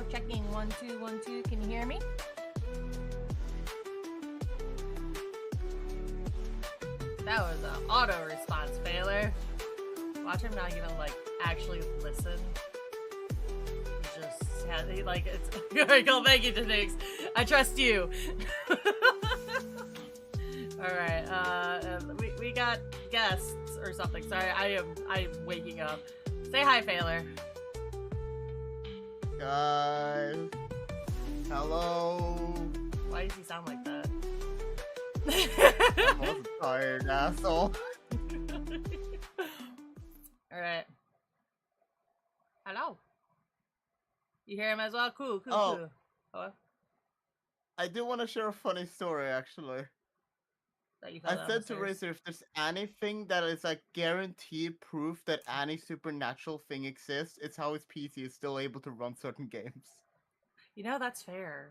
hello. Checking 1 2 1 2. Can you hear me? That was an auto response failure. Watch him not even like actually listen. He just had it's very cool. Thank you, Denise. I trust you. All right. We got guests or something. Sorry, I'm waking up. Say hi, Failer. Guys. Hello. Why does he sound like that? I'm also tired, asshole. Alright. Hello. You hear him as well? Cool. Oh. Cool. Hello? I do want to share a funny story, actually. That you fell I down said the to stairs. Razor if there's anything that is like guaranteed proof that any supernatural thing exists, it's how his PC is still able to run certain games. You know, that's fair.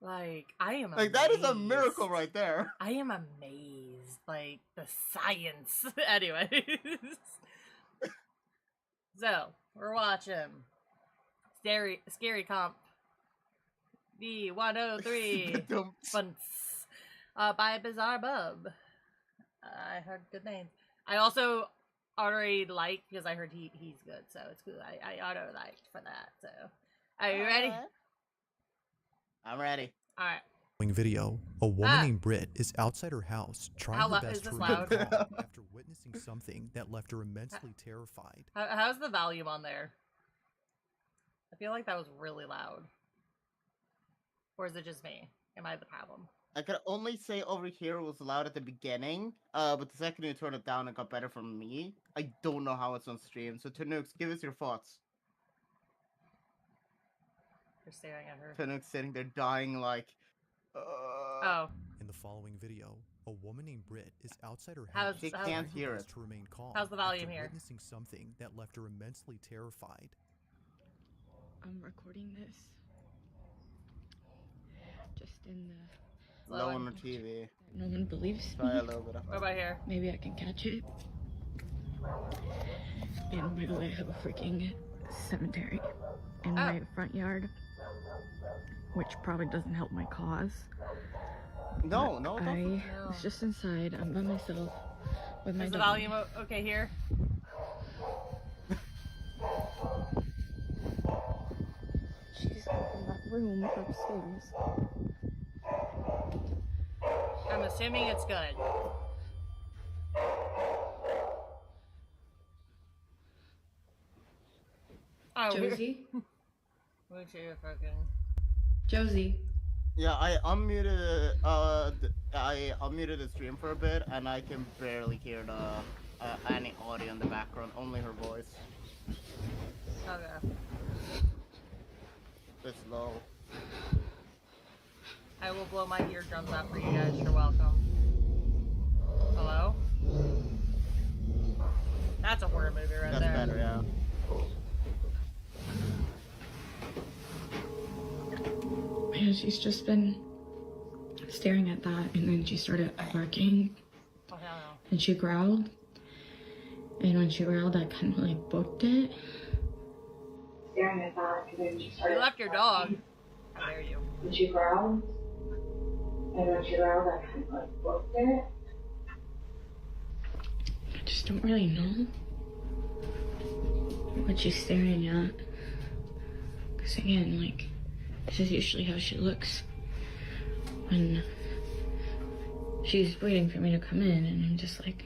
Like, I am Like, amazed. that is a miracle right there. I am amazed. Like, the science. Anyways. So, we're watching Scary Comp V103 Bunts by Bizarre Bub. I heard good names. I also already liked because I heard he's good, so it's cool. I auto liked for that. So, are you ready? I'm ready. All right. Video, a woman named Britt is outside her house trying her best to remain calm after witnessing something that left her immensely terrified. How's the volume on there? I feel like that was really loud. Or is it just me? Am I the problem? I could only say over here it was loud at the beginning, but the second you turn it down, it got better from me. I don't know how it's on stream, so Tanooks, give us your thoughts. You're staring at her. Tanooks sitting there dying like... Oh. In the following video, a woman named Britt is outside her How's- house She how's- can't trying hear her it. best to remain calm How's the volume after here? witnessing something that left her immensely terrified. I'm recording this just in the Low on the TV. no one believes Try a me. little bit of What about here? Maybe I can catch it. And by the way, I have a freaking cemetery in my front yard, which probably doesn't help my cause. No, But no, I don't. was just inside. I'm by myself with my Is the dog. volume okay here? She's in that room upstairs. I'm assuming it's good. Oh, Josie? Where's your fucking... Josie? Yeah, I unmuted the stream for a bit, and I can barely hear the any audio in the background, only her voice. Okay. It's low. I will blow my eardrums out for you guys. You're welcome. Hello? That's a horror movie right That's there. better, yeah. Man, she's just been staring at that, and then she started barking, Oh, hell no. and she growled. And when she growled, I kind of like booked it. Staring at that, and then she started. You left your dog. How dare you? And she growled. And when she growled, I kind of like booked it. I just don't really know what she's staring at. Because again, like, this is usually how she looks when she's waiting for me to come in, and I'm just like,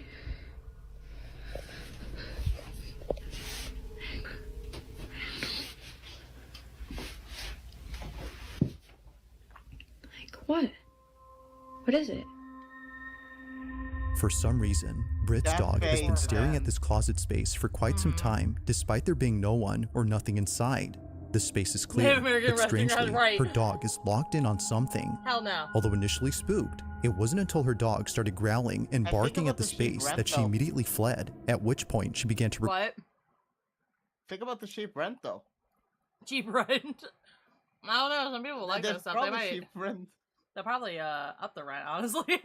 what? What is it? For some reason, Britt's That dog has been face, staring man. at this closet space for quite some time, despite there being no one or nothing inside. The space is clear, American but Resting strangely, Ground, right. her dog is locked in on something. Hell no. Although initially spooked, it wasn't until her dog started growling and I think barking about at the the sheep space rent, that she though. immediately fled, at which point she began to What? Think about the sheep rent, though. Cheap rent? I don't know. Some people like There's that stuff. They probably might. sheep rent. They'll probably up the rent, honestly.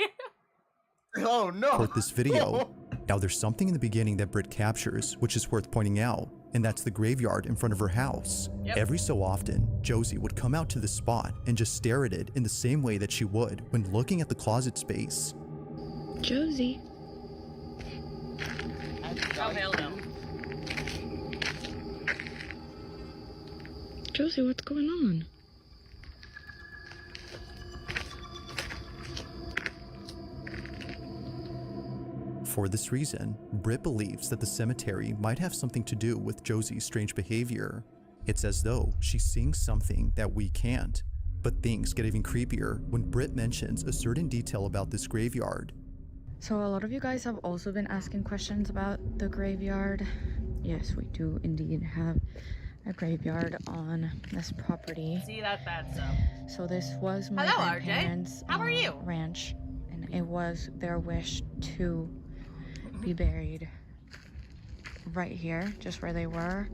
Oh no! report this video. Now there's something in the beginning that Britt captures, which is worth pointing out. and that's the graveyard in front of her house. Yep. Every so often, Josie would come out to the spot and just stare at it in the same way that she would when looking at the closet space. Josie. Oh, hell no. Josie, what's going on? For this reason, Britt believes that the cemetery might have something to do with Josie's strange behavior. It's as though she's seeing something that we can't. But things get even creepier when Britt mentions a certain detail about this graveyard. So a lot of you guys have also been asking questions about the graveyard. Yes, we do indeed have a graveyard on this property. See, that's bad stuff. So this was my Hello, RJ. grandparents' How are you? ranch, and it was their wish to be buried right here, just where they were.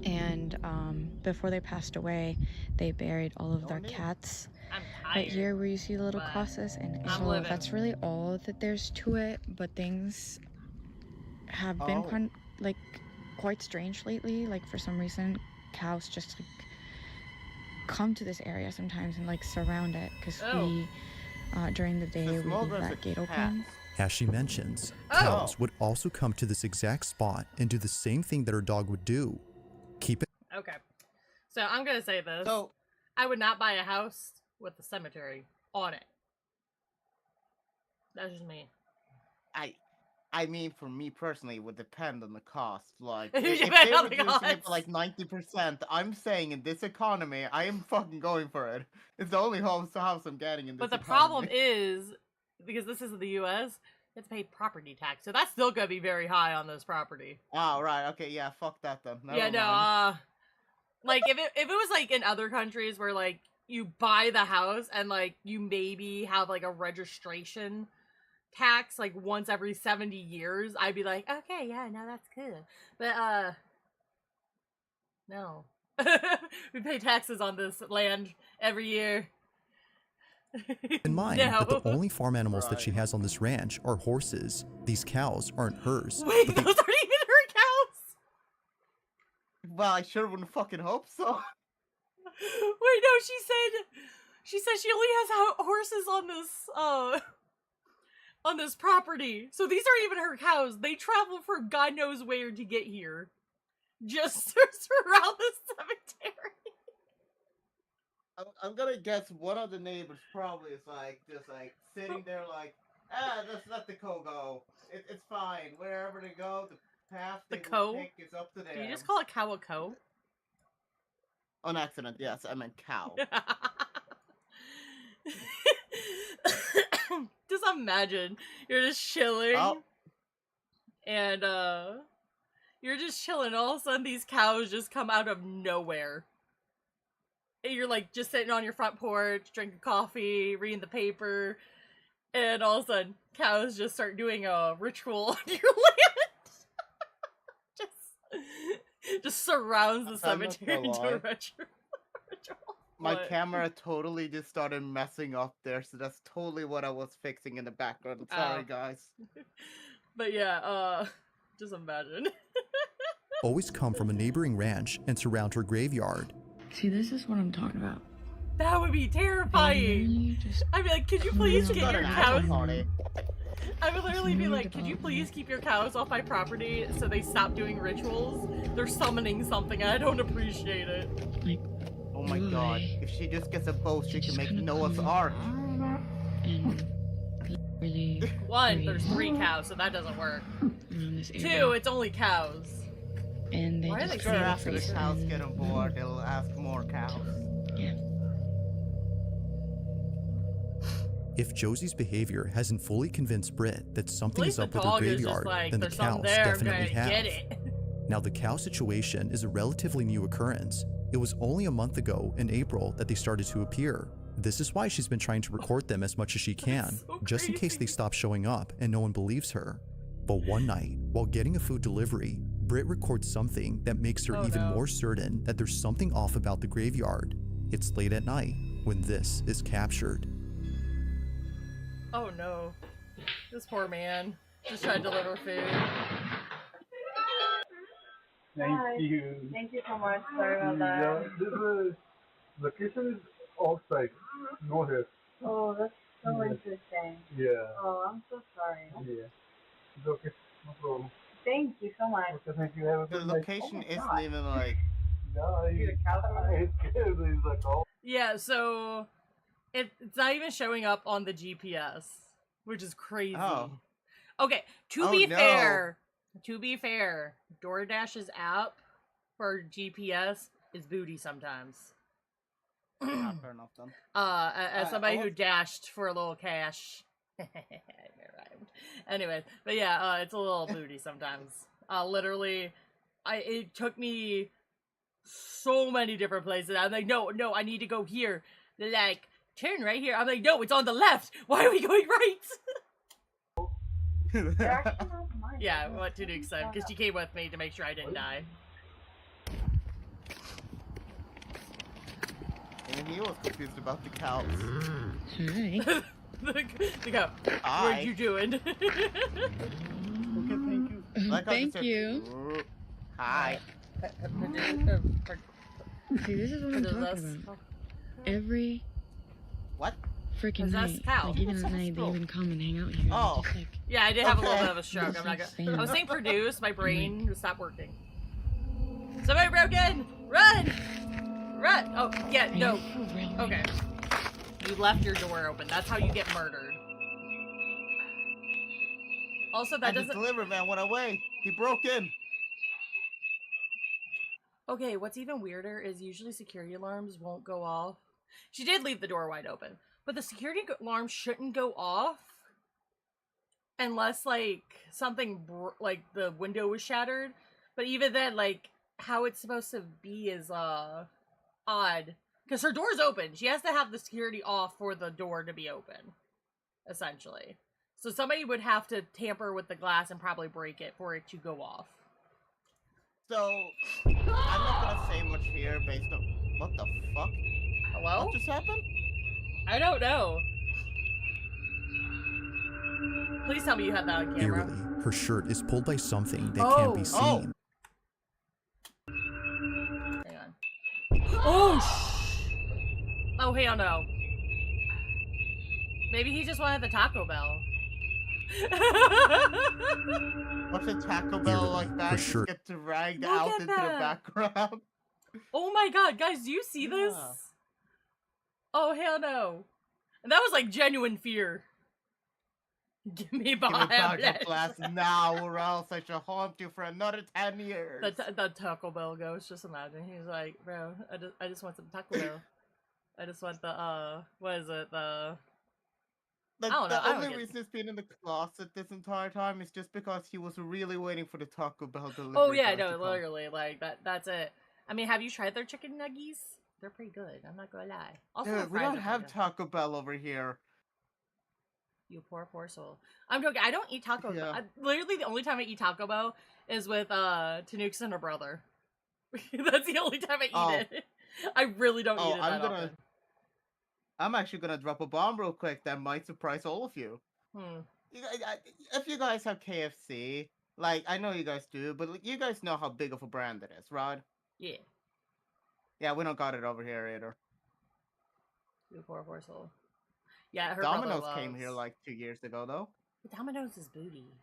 And before they passed away, they buried all of their cats I'm tired. right here where you see the little but crosses, and I'm so living. that's really all that there's to it. But things have been quite strange lately. Like, for some reason, cows just like come to this area sometimes and like surround it, because we during the day we leave that gate open. As she mentions, cows would also come to this exact spot and do the same thing that her dog would do. Keep it. Okay. So I'm gonna say this. So, I would not buy a house with a cemetery on it. That's just me. I mean, for me personally, it would depend on the cost. Like, It if depends they're on the reducing it cost. to like 90%, I'm saying in this economy, I am fucking going for it. It's the only house I'm getting in this But the economy. problem is, because this is the U.S., you have to pay property tax, so that's still gonna be very high on this property. Oh, right, okay, yeah, fuck that then. Yeah, Never no, mind. like if it was like in other countries where like you buy the house and like you maybe have like a registration tax like once every 70 years, I'd be like, okay, yeah, no, that's cool. But no. We pay taxes on this land every year. in mind No. that the only farm animals that she has on this ranch are horses. These cows aren't hers. Wait, but those they- aren't even her cows. Well, I sure wouldn't fucking hope so. Wait, no, she said she only has horses on this property. So these aren't even her cows. They travel from God knows where to get here. Just to surround the cemetery. I'm gonna guess one of the neighbors probably is like, just like, sitting there like, let's let the cow go. It's fine. Wherever they go, the path they The cow? will take is up to them. Did you just call a cow a cow? On accident, yes, I meant cow. Just imagine you're just chilling, Oh. and you're just chilling. All of a sudden, these cows just come out of nowhere. And you're like just sitting on your front porch, drinking coffee, reading the paper, and all of a sudden, cows just start doing a ritual on your land. just surrounds the I'm not cemetery gonna into a lie. ritual. My What? camera totally just started messing up there, so that's totally what I was fixing in the background. I'm sorry, Oh. guys. But yeah, just imagine. always come from a neighboring ranch and surround her graveyard. See, this is what I'm talking about. That would be terrifying. Literally just I'd be like, could you please It's get Not your an cows? apple party. I would literally be New like, could you please keep your cows off my property so they stop doing rituals? They're summoning something, I don't appreciate it. like Oh my god. Why? If she just gets a boat, she can just make gonna Noah's come Ark. and really One, there's 3 cows, so that doesn't work. around this 2, area. it's only cows. And they Why are just they Sure, saying create a after the face cows and- get on board, they'll ask more cows. Yeah. If Josie's behavior hasn't fully convinced Britt that At something least is the up with her dog is just graveyard, like, then the there's something cows there, I'm definitely gonna have. get it. Now, the cow situation is a relatively new occurrence. It was only a month ago, in April, that they started to appear. This is why she's been trying to record them as much as she can, so just in case they crazy. stop showing up and no one believes her. But one night, while getting a food delivery, Britt records something that makes her Oh, even no. more certain that there's something off about the graveyard. It's late at night when this is captured. Oh no. This poor man just tried to deliver food. Thank you. Thank you so much. Sorry about that. Yeah, this is location is outside, no here. Oh, that's so Yeah. interesting. Yeah. Oh, I'm so sorry. Yeah. It's okay. No problem. Thank you so much. Okay, thank you. Have a The good night. location Oh my isn't God. even like. Yeah, it's good. It's like, oh. Yeah, so it's not even showing up on the GPS, which is crazy. Oh. Okay, to Oh, be no. fair, DoorDash's app for GPS is booty sometimes. Not fair enough then. As somebody who also- dashed for a little cash. It rhymed. Anyways, but yeah, it's a little booty sometimes. Literally, it took me so many different places. I'm like, no, I need to go here. They're like, turn right here. I'm like, no, it's on the left. Why are we going right? They're actually not mine. Yeah, I went to Nuke's side because she came with me to make sure I didn't die. And he was confused about the cows. Hi. the go. Hi. What you doing? Okay, thank you. Like how Thank said, you. Hi. See, this is what I'm talking about. Every What? freaking Possessed night, cow. like even at What's night, they stroke? even come and hang out here. Oh. I'm just like, Yeah, I did have a little Okay. bit of a stroke. I'm not gonna. Stand. I was saying produce. My brain stopped working. Somebody broke in. Run! Run! Oh yeah, no. Really? Okay. You left your door open. That's how you get murdered. Also, that And the doesn't. delivery man went away. He broke in. Okay, what's even weirder is usually security alarms won't go off. She did leave the door wide open, but the security alarm shouldn't go off unless like something like the window was shattered. But even then, like how it's supposed to be is odd because her door's open. She has to have the security off for the door to be open, essentially. So somebody would have to tamper with the glass and probably break it for it to go off. So, I'm not gonna say much here based on. What the fuck? Hello? What just happened? I don't know. Please tell me you had that on camera. Eerily, her shirt is pulled by something that can't be Oh. seen. Hang on. Oh, oh, hell no. Maybe he just wanted the Taco Bell. What's a Taco Bell Eerily, like her that? Just shirt- get dragged Look out at into that. the background. Oh my god, guys, do you see this? Yeah. Oh, hell no. And that was like genuine fear. Give me Give me back back your glass now, or else I shall haunt you for another 10 years. the Taco Bell ghost, just imagine. He's like, bro, I just want some Taco Bell. I just want the, what is it, the... The, I don't know, the I don't only get it. reason he's been in the closet this entire time is just because he was really waiting for the Taco Bell delivery. Oh yeah, guy to no, come. literally, like that's it. I mean, have you tried their chicken nuggies? They're pretty good. I'm not gonna lie. Also, their Dude, we fries don't are have pretty good. Taco Bell over here. You poor soul. I'm joking. I don't eat Taco Yeah. Bell. Literally, the only time I eat Taco Bell is with Tanuks and her brother. That's the only time I eat Oh. it. I really don't Oh, eat it that often. I'm actually gonna drop a bomb real quick that might surprise all of you. If you guys have KFC, like I know you guys do, but like, you guys know how big of a brand it is, right? Yeah. Yeah, we don't got it over here either. You poor soul. Yeah, her brother Domino's loves... came here like 2 years ago, though. Domino's is booty.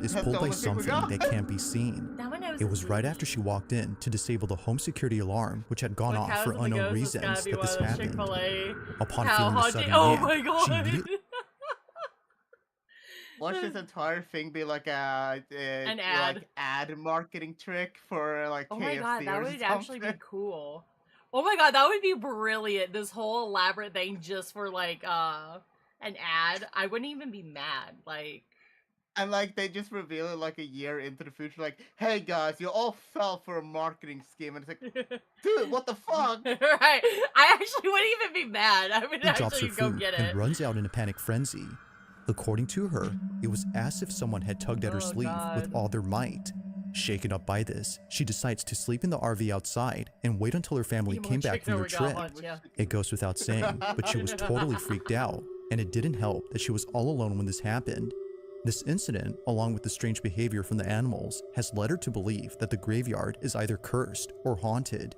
Is That's pulled the by only thing we something got. that can't be seen. Domino's It is was right booty. after she walked in to disable the home security alarm, which had gone Look, off Cows for and the unknown Ghost has gotta reasons be that one this of those happened. Chick-fil-A Upon cow feeling the haunting. sudden Oh yank, my she god! immediately Watch this entire thing be like an ad. like ad marketing trick for like Oh KFC my god, that or would actually be something. cool. Oh my god, that would be brilliant. This whole elaborate thing just for like an ad. I wouldn't even be mad. Like And like they just reveal it like a year into the future, like, hey guys, you all fell for a marketing scheme, and it's like, dude, what the fuck? right. I actually wouldn't even be mad. I would drops actually her go food get it. and runs out in a panic frenzy. According to her, it was as if someone had tugged at her Oh, sleeve with God. all their might. Shaken up by this, she decides to sleep in the RV outside and wait until her family Emo came back chick from their over got trip. lunch, yeah. It goes without saying, but she was totally freaked out, and it didn't help that she was all alone when this happened. This incident, along with the strange behavior from the animals, has led her to believe that the graveyard is either cursed or haunted.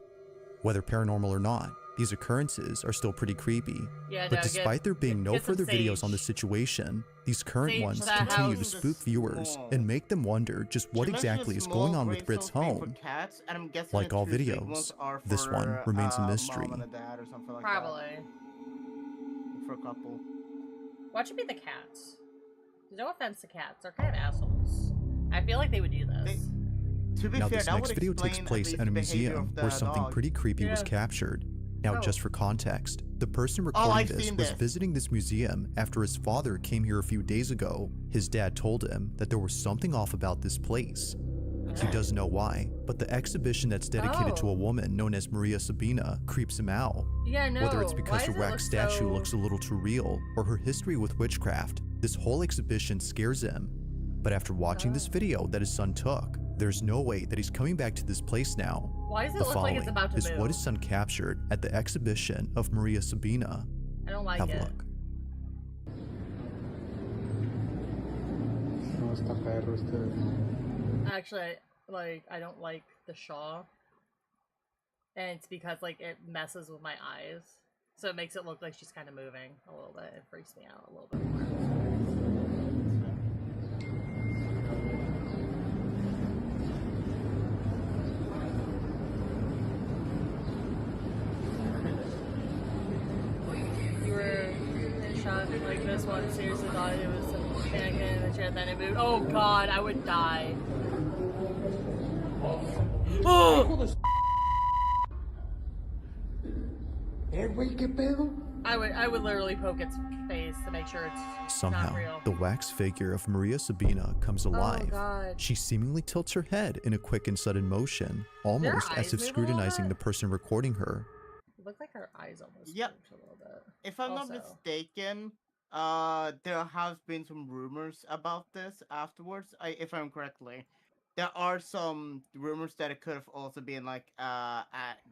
Whether paranormal or not, these occurrences are still pretty creepy. Yeah, But no, despite there being no get some further videos on the sage. situation, these current Sage ones for that continue house. to spook viewers and make them wonder just what She mentioned exactly is small going on with Britt's gravestones being for home. cats, and I'm guessing Like the all two big videos, ones are this one for, remains a mystery. Mom and a dad or something like Probably. that. For a couple. Watch it be the cats. No offense to cats, they're kind of assholes. I feel like they would do this. To be Now fair, this that next would video takes explain place least at a the behavior museum of the where something dog. pretty creepy was Yeah. captured. Now Oh. just for context, the person Oh, recording I've this seen was this. visiting this museum after his father came here a few days ago. His dad told him that there was something off about this place. He doesn't know why, but the exhibition that's dedicated to a Oh. woman known as Maria Sabina creeps him out. Yeah, no. Whether it's Why because her does it wax look statue so... looks a little too real or her history with witchcraft, this whole exhibition scares him. But after watching this video that his son took, there's no way that he's coming back to this place now. Why does it The look like following it's about to is move? what his son captured at the exhibition of Maria Sabina. I don't like Have it. a look. No, está perro este. Actually, like, I don't like the Shaw. And it's because, like, it messes with my eyes. So it makes it look like she's kind of moving a little bit. It freaks me out a little bit more. You were shot like this one. Seriously thought it was some mannequin in the chair, then it moved. Oh god, I would die. Oh! I would literally poke its face to make sure it's Somehow, not real. the wax figure of Maria Sabina comes alive. God. She seemingly tilts her head in a quick and sudden motion, almost eyes as if move a little scrutinizing bit? the person recording her. It looked like her eyes almost Yep. moved a little bit. If I'm not Also. mistaken, there have been some rumors about this afterwards. If I'm correctly, there are some rumors that it could have also been like,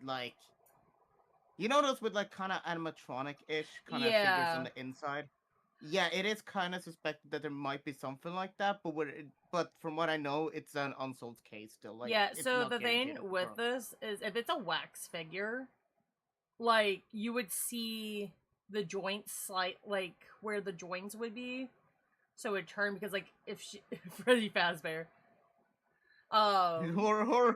like, you know, those with like kind of animatronic-ish kind of figures Yeah. on the inside. Yeah, it is kind of suspected that there might be something like that, but from what I know, it's an unsolved case still. Like, Yeah, it's so not the thing guaranteed with confirmed. this is if it's a wax figure, like you would see the joints like where the joints would be. So it turn because like if she Freddy Fazbear. Horror.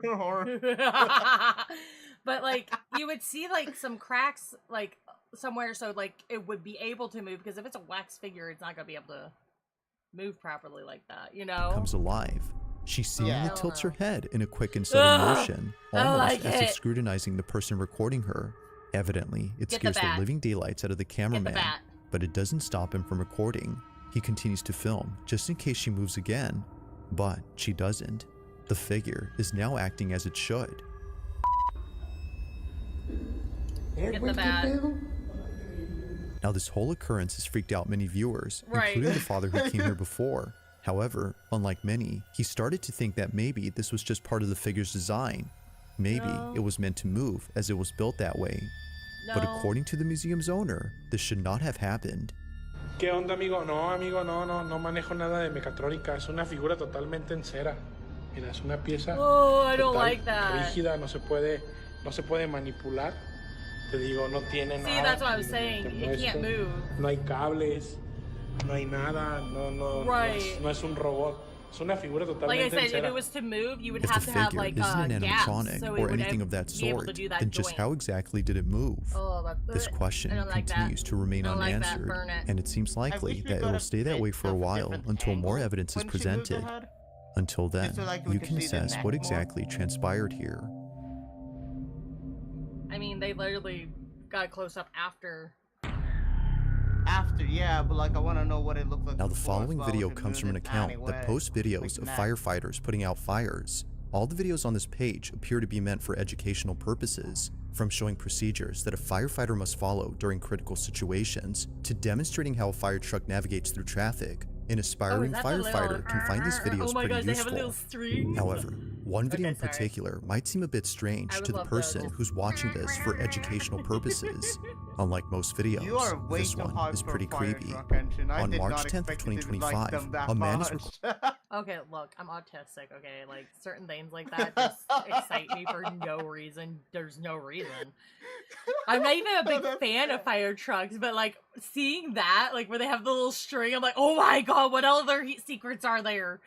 But like you would see like some cracks like somewhere so like it would be able to move because if it's a wax figure it's not gonna be able to move properly like that, you know? Comes alive. She seemingly Yeah. tilts her head in a quick and sudden Ugh, motion, I don't almost like as if it. scrutinizing the person recording her. Evidently, it Get the scares the bat. living daylights out of the Get the cameraman, bat. but it doesn't stop him from recording. He continues to film, just in case she moves again. But she doesn't. The figure is now acting as it should. Get the bat. Now this whole occurrence has freaked out many viewers, Right. including the father who came here before. However, unlike many, he started to think that maybe this was just part of the figure's design. Maybe No. it was meant to move as it was built that way. No. But according to the museum's owner, this should not have happened. ¿Qué onda, amigo? No, no manejo nada de mecatrónica. Es una figura totalmente en cera. Mira, es una pieza Oh, I don't total, like that. rígida, no se puede manipular. Te digo, no tiene See, nada. that's what I was Te saying. It muestro. can't move. No hay cables, no hay nada, no Right. no es un robot. Es una figura Like I totalmente en said, if cera. it was to move, you would If the have to have figure like isn't an gaps, animatronic so it or would anything of that be able to sort, do that then just joint. how exactly did it move? Oh, This question I don't like that. continues to remain I don't like that. unanswered, Burn it. and it seems likely wish we that it got will a stay that bit way for a of while different until more angle evidence is when she moved her presented. head. Until then, so, like, we you could can see the assess neck what more. exactly transpired here. I mean, they literally got a close up after. After, yeah, but like I want to know what it looked like. Now, the before as following well, video if it comes from an moved in account any that way. posts videos Like of neck. firefighters putting out fires. All the videos on this page appear to be meant for educational purposes, from showing procedures that a firefighter must follow during critical situations, to demonstrating how a fire truck navigates through traffic. An aspiring that the little- firefighter can find these videos Oh my pretty gosh, they have a useful. little string. However, One video Okay, in sorry. particular might seem a bit strange I would to the love person those. who's watching this for educational purposes. Unlike most videos, You are way this too one hyped is for pretty a fire creepy. truck engine. I On did March not 10th of expect you to 2025, like them that a man is much. Okay, look, I'm autistic, okay? Like, certain things like that just excite me for no reason. There's no reason. I'm not even a big That's fan fair. of fire trucks, but, like, seeing that, like, where they have the little string, I'm like, oh my god, what other secrets are there?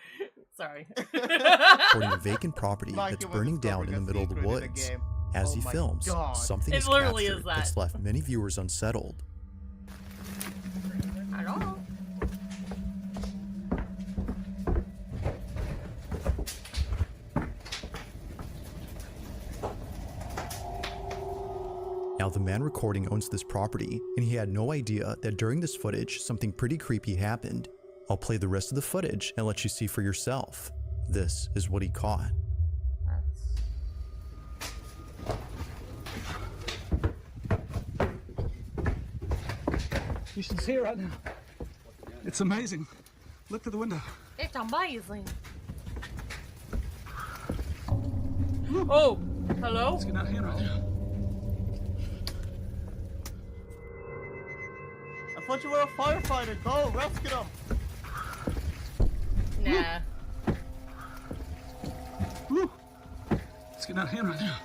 Sorry. Reporting a vacant property Like that's it was burning down in the discovering middle a of the secret in a woods. game. As Oh he my films, God. something It is literally is captured that. that's left many viewers unsettled. I don't know. Now, the man recording owns this property, and he had no idea that during this footage, something pretty creepy happened. I'll play the rest of the footage and let you see for yourself. This is what he caught. You should see it right now. It's amazing. Look through the window. It's amazing. Oh, hello? It's getting out of hand right now. I thought you were a firefighter. Go, rescue them. Nah. Woo. It's getting out of hand right now.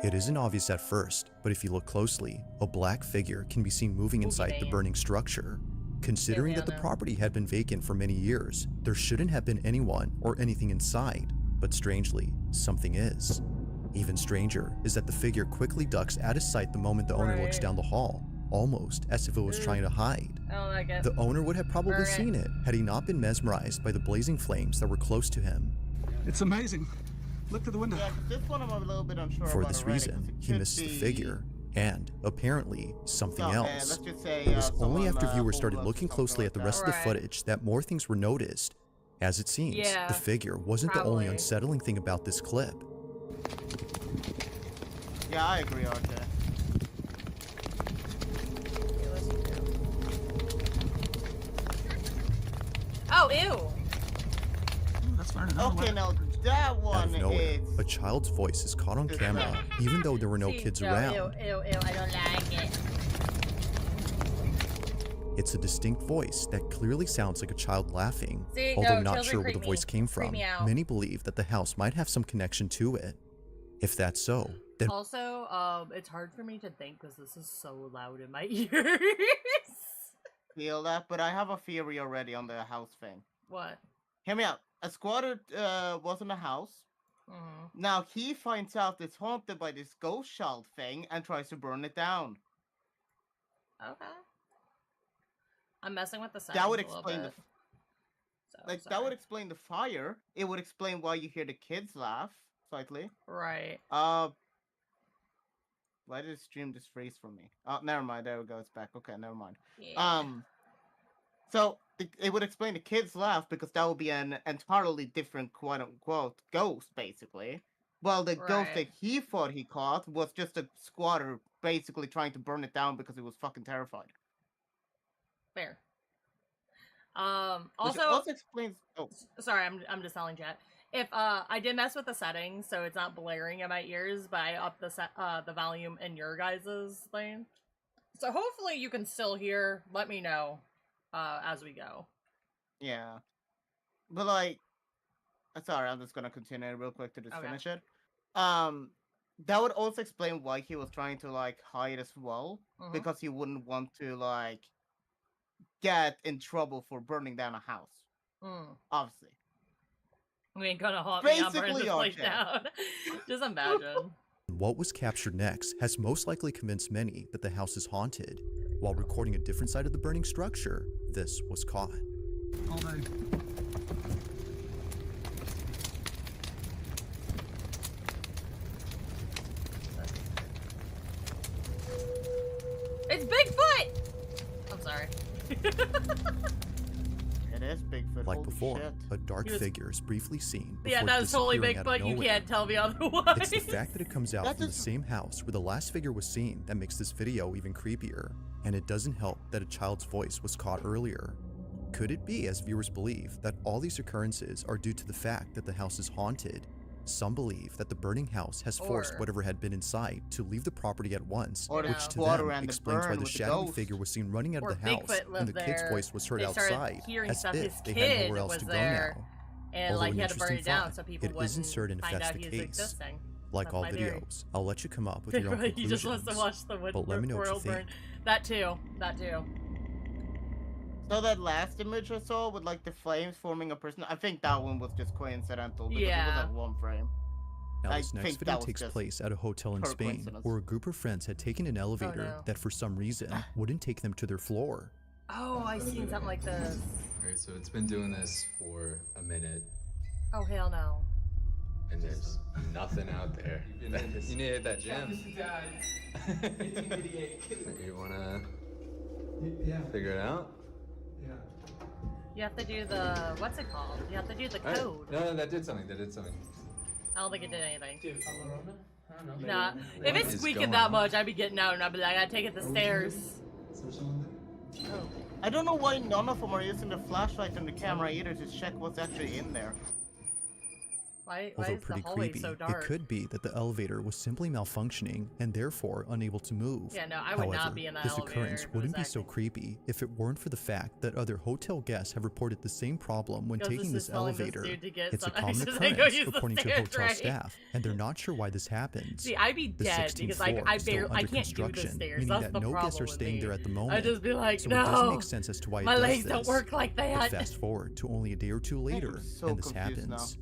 It isn't obvious at first, but if you look closely, a black figure can be seen moving inside the burning structure. Considering that the property had been vacant for many years, there shouldn't have been anyone or anything inside, but strangely, something is. Even stranger is that the figure quickly ducks out of sight the moment the owner looks down the hall, almost as if it was trying to hide. I don't like it. The owner would have probably seen it had he not been mesmerized by the blazing flames that were close to him. It's amazing. Look through the window. Yeah, 'cause this one I'm a little bit unsure For about this already, 'cause reason, it he could missed the be- figure, and apparently something Oh, man, else. let's just say, It was only someone, after viewers started homeless or looking something closely like at the that. rest of the footage that more things were noticed. As it seems, Yeah, the figure wasn't the only probably. unsettling thing about this clip. Yeah, I agree, RJ. Oh, ew. Ooh, that's burning. Oh, Okay, wow. now that Out one of nowhere, is... a child's voice is caught on Good camera, enough. even though there were no See, kids no, around. Ew, I don't like it. It's a distinct voice that clearly sounds like a child laughing. See, Although no, not children sure where creep the voice me. came Creep from, me out. many believe that the house might have some connection to it. If that's so, then Also, it's hard for me to think because this is so loud in my ears. Feel that, but I have a theory already on the house thing. What? Hear me out. A squatter was in a house. Mm-hmm. Now he finds out it's haunted by this ghost child thing and tries to burn it down. Okay. I'm messing with the settings That would a little explain the bit. So, that would explain the fire. It would explain why you hear the kids laugh slightly. Right. Why did the stream just freeze for me? Oh, never mind. There we go. It's back. Okay, never mind. Yeah. So it would explain the kids laugh because that would be an entirely different quote unquote ghost, basically. Well, the ghost that Right. he thought he caught was just a squatter basically trying to burn it down because he was fucking terrified. Fair. Which Also, explains. Oh, sorry, I'm just telling chat. If I did mess with the settings, so it's not blaring in my ears, but I upped the volume in your guys's thing. So hopefully you can still hear. Let me know as we go. yeah. But like, sorry, I'm just gonna continue real quick to just Okay. finish it. That would also explain why he was trying to like hide as well, Mhm. because he wouldn't want to like get in trouble for burning down a house. Mm. Obviously. We ain't gonna haunt me. I'm burning Basically, this place okay. down. Just imagine. what was captured next has most likely convinced many that the house is haunted. While recording a different side of the burning structure, this was caught. All day. It's Bigfoot. I'm sorry. It is Bigfoot. Like holy before, shit. a dark He was- figure is briefly seen before Yeah, that's totally disappearing out of Bigfoot. You nowhere. can't tell me otherwise. It's the fact that it comes out That from the is- same house where the last figure was seen that makes this video even creepier. And it doesn't help that a child's voice was caught earlier. Could it be, as viewers believe, that all these occurrences are due to the fact that the house is haunted? Some believe that the burning house has forced Or- whatever had been inside to leave the property at once, Or the which to water them and the explains why burn the with the shadowy ghost. figure was seen running out Or of the house, Bigfoot and lived the kid's there. voice was heard They started outside, hearing as stuff. if His they had kid nowhere else was to go there. now. And Although like an he had to burn interesting it down thought, so people it wouldn't isn't certain if find that's out the he's case. existing. Like That's all my theory. videos, I'll let you come up with your own He just wants to conclusions. watch the wood But let me know what you world burn. think. That too. That too. So that last image I saw with like the flames forming a person, I think that one was just coincidental because it was Yeah. like one frame. Now, I this next think video that was takes just place at a hotel in pure Spain, coincidence. where a group of friends had taken an elevator no. that for some reason wouldn't take them to their floor. Oh, I've seen something like this. Alright, so it's been doing this for a minute, Oh hell no. and there's nothing out there. You need to hit that gym. You wanna figure it out? You have to do the what's it called? You have to do the Alright. code. No, that did something. That did something. I don't think it did anything. I don't know. Nah. If it's What is squeaking going that on? much, I'd be getting out and I'd be like, I gotta take it the stairs. Oh. I don't know why none of them are using the flashlight and the camera either to check what's actually in there. Why Although is the pretty hallway creepy, so it dark? could be that the elevator was simply malfunctioning and therefore unable to move. Yeah, no, I would However, not be in that this elevator occurrence if it wouldn't be was so acting. creepy if it weren't for the fact that other hotel guests have reported the same problem when Because taking this this is telling this elevator. dude to get It's a some common exercise and go occurrence, use the according to stairs, hotel right? staff, and they're not sure why this happens. See, I'd be The dead 16th because like floor I is still barely, I under can't do the construction, stairs. meaning That's that the no problem guests are with staying me. there at the moment. I'd just be like, so no, it doesn't make sense as to why it my does legs this. don't work like But that. fast forward to only a day or two later, so and this confused now. happens.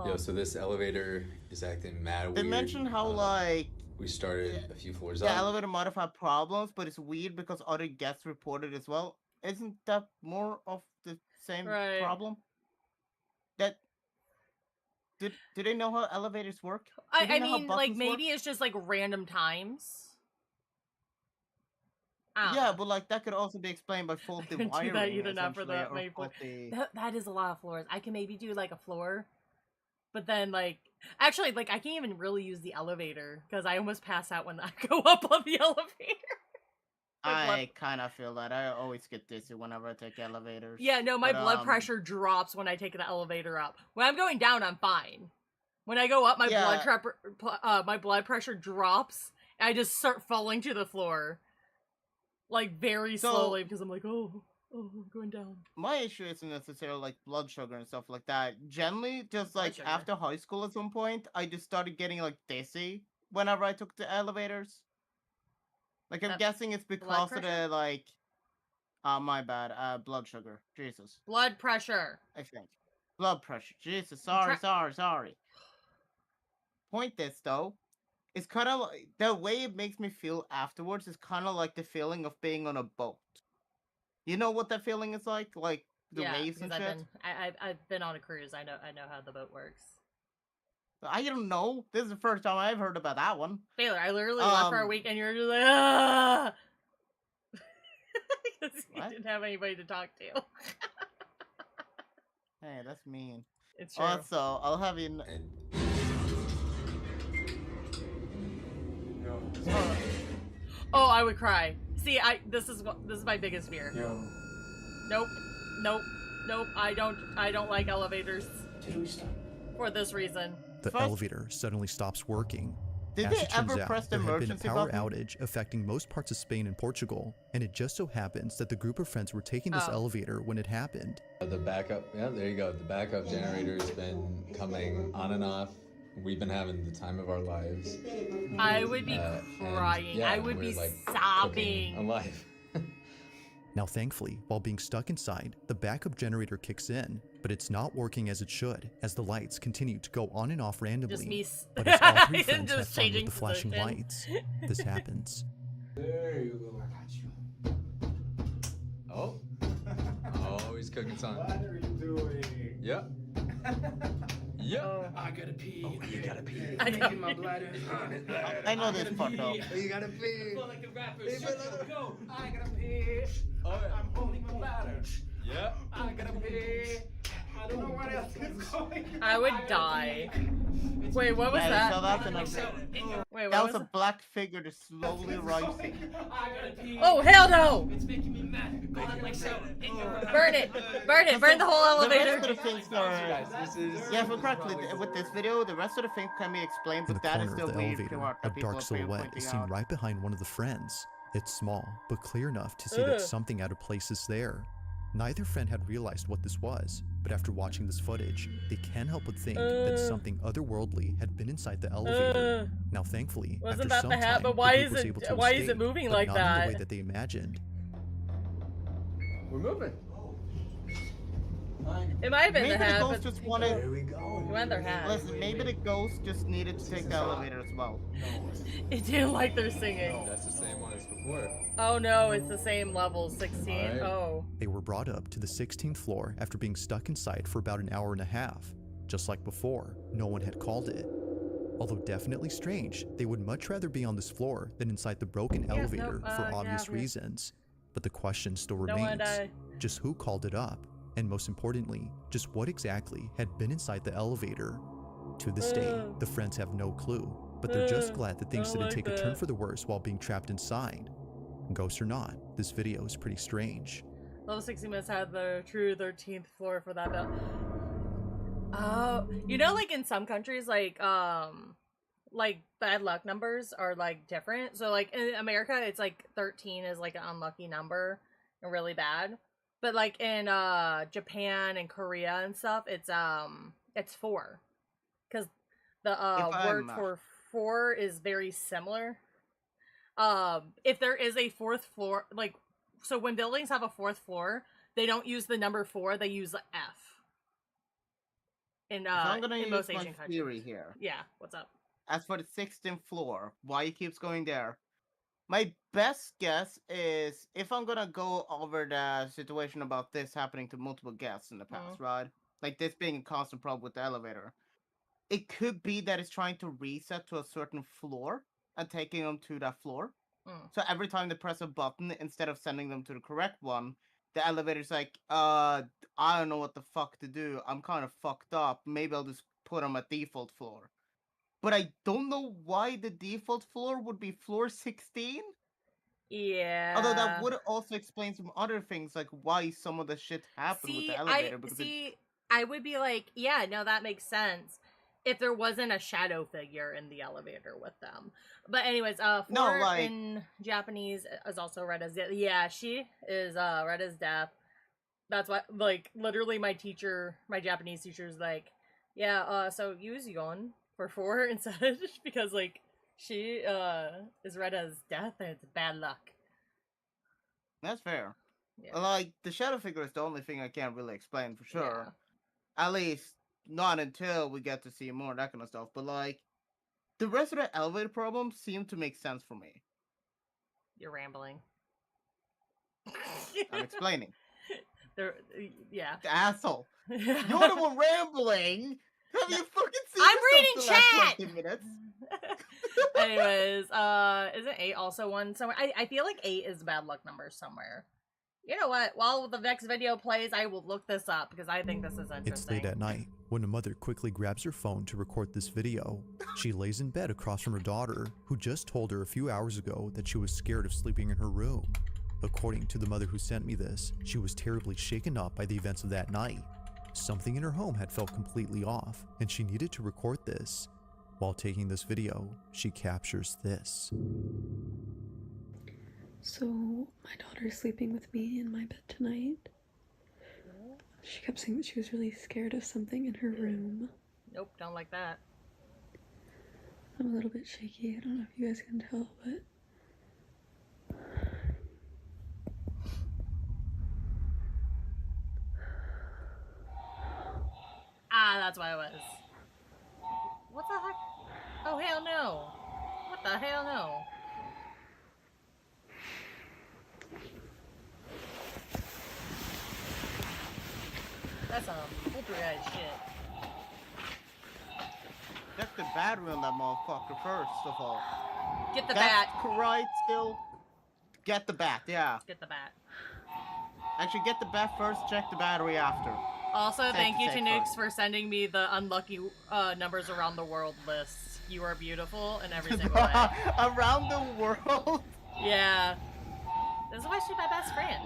Yo, so this elevator is acting mad weird. They mentioned how like we started a few floors the up. elevator might have had problems, but it's weird because other guests reported as well. Isn't that more of the same Right. problem? That do they know how elevators work? Do I they know how mean, like buttons work? maybe it's just like random times. I don't Yeah, know. but like that could also be explained by faulty couldn't do wiring. that either, not for essentially, that or many floors. faulty- That is a lot of floors. I can maybe do like a floor, but then like actually like I can't even really use the elevator because I almost pass out when I go up on the elevator. My blood- I kind of feel that. I always get dizzy whenever I take elevators. Yeah, no, my But, blood pressure drops when I take the elevator up. When I'm going down, I'm fine. When I go up, my Yeah. my blood pressure drops, and I just start falling to the floor, like very So- slowly because I'm like, oh, I'm going down. My issue isn't necessarily like blood sugar and stuff like that. Generally, just like sugar. after high school at some point, I just started getting like dizzy whenever I took the elevators. Like I'm That guessing it's because of pressure? the like, my bad, blood sugar. Jesus, Blood pressure. I think blood pressure. Jesus, sorry. Point is though, it's kind of like the way it makes me feel afterwards is kind of like the feeling of being on a boat. You know what that feeling is like? Like the Yeah, waves and because shit. I've been on a cruise. I know how the boat works. I don't know. This is the first time I've heard about that one. Taylor, I literally left for a Um, week, and you were just like, ah, because you What? didn't have anybody to talk to. Hey, that's mean. It's true. Also, I'll have you. And Oh, I would cry. See, this is my biggest fear. Nope. I don't like elevators. For this reason. The First- elevator suddenly stops working. Did As they it turns ever out, press the there had been a emergency power button? outage affecting most parts of Spain and Portugal, and it just so happens that the group of friends were taking this Oh. elevator when it happened. the backup, yeah, there you go. The backup generator's been coming on and off. We've been having the time of our lives. I would be And, crying. yeah, I would we're, be like, sobbing. cooking alive. Now thankfully, while being stuck inside, the backup generator kicks in, but it's not working as it should, as the lights continue to go on and off randomly. Just me But as all three and friends have just fun with changing the flashing position. lights, this happens. There you go. I got you. Oh. Oh, he's cooking something. What are you doing? Yep. Yep. I gotta pee. Oh, you gotta pee. I know. In my bladder. I know this part though. You gotta pee. Like the rappers. Go. I gotta pee. Oh, yeah. I'm holding my bladder. Yep. I gotta pee. I don't know what else is going on. I would die. Wait, what was Yeah, that? so that's enough. Wait, That what was a black figure just slowly rising. I gotta pee. Oh, hell no! It's making me mad. Burn it! Burn it! Burn the whole The elevator! rest of the things are... Yeah, for correctly, with this video, the rest of the things can be explained, In the but that is corner the of the weird elevator, part a that people dark are pointing silhouette is seen out. right behind one of the friends. It's small, but clear enough to see that something out of place is there. Neither friend had realized what this was, but after watching this footage, they can't help but think that something otherworldly had been inside the elevator. Now, thankfully, Wasn't after that some the hat? time, But why the group is was it- able to why is it escape, moving but like not in the that? way that they imagined. We're moving. It might have been Maybe the the hat, ghost but just wanted... There we go. he went their hat. Listen, maybe the ghost just needed to take the elevator as well. It didn't like their singing. That's the same one as before. Oh no, it's the same level, 16. Alright. Oh. They were brought up to the 16th floor after being stuck inside for about an hour and a half. Just like before, no one had called it. Although definitely strange, they would much rather be on this floor than inside the broken Yeah, elevator nope, for get obvious out here. reasons. But the question still Don't wanna remains. die. Just who called it up? And most importantly, just what exactly had been inside the elevator? To this day, the friends have no clue, but they're just glad that things didn't take a turn for the worse while being trapped inside. Ghost or not, this video is pretty strange. Level 60 must have the true 13th floor for that bell. Oh, you know, like in some countries, like bad luck numbers are like different. So like in America, it's like 13 is like an unlucky number and really bad. But like in Japan and Korea and stuff, it's 4, because the word for 4 is very similar. If there is a 4th floor, like, so when buildings have a 4th floor, they don't use the number 4, they use the F. In I'm gonna in use most my Asian countries. theory here. Yeah, what's up? As for the 16th floor, why he keeps going there? My best guess is, if I'm gonna go over the situation about this happening to multiple guests in the past, right? Like this being a constant problem with the elevator. It could be that it's trying to reset to a certain floor and taking them to that floor. So every time they press a button, instead of sending them to the correct one, the elevator's like, I don't know what the fuck to do. I'm kind of fucked up. Maybe I'll just put them at default floor. But I don't know why the default floor would be floor 16. Yeah. Although that would also explain some other things, like why some of the shit happened with the elevator. I would be like, yeah, no, that makes sense if there wasn't a shadow figure in the elevator with them. But anyways, floor in Japanese is also read as yeah, she is read as death. That's why, like, literally my Japanese teacher's like, yeah, so use yon for 4 instead, because like she is read as death and it's bad luck. That's fair. Yeah. Like, the shadow figure is the only thing I can't really explain for sure. Yeah. At least not until we get to see more of that kind of stuff. But like, the rest of the elevator problems seem to make sense for me. You're rambling. I'm explaining. Yeah. The asshole. You're the one rambling. Have you fucking seen I'm this reading the last chat! 20 minutes? Anyways, isn't 8 also one somewhere? I feel like 8 is a bad luck number somewhere. You know what? While the next video plays, I will look this up because I think this is interesting. It's late at night when a mother quickly grabs her phone to record this video. She lays in bed across from her daughter, who just told her a few hours ago that she was scared of sleeping in her room. According to the mother who sent me this, she was terribly shaken up by the events of that night. Something in her home had felt completely off, and she needed to record this. While taking this video, she captures this. So, my daughter's sleeping with me in my bed tonight. She kept saying that she was really scared of something in her room. Nope, don't like that. I'm a little bit shaky. I don't know if you guys can tell, but... Ah, that's why it was. What the heck? Oh, hell no. What the hell no? That's some poltergeist shit. Check the battery on that motherfucker first of all. Get the That's bat. right, still. Get the bat, yeah. Get the bat. Actually, get the bat first, check the battery after. Also, thank you to safe Nukes for sending me the unlucky numbers around the world list. You are beautiful in every single way. Around the world? Yeah. This is why she's my best friend.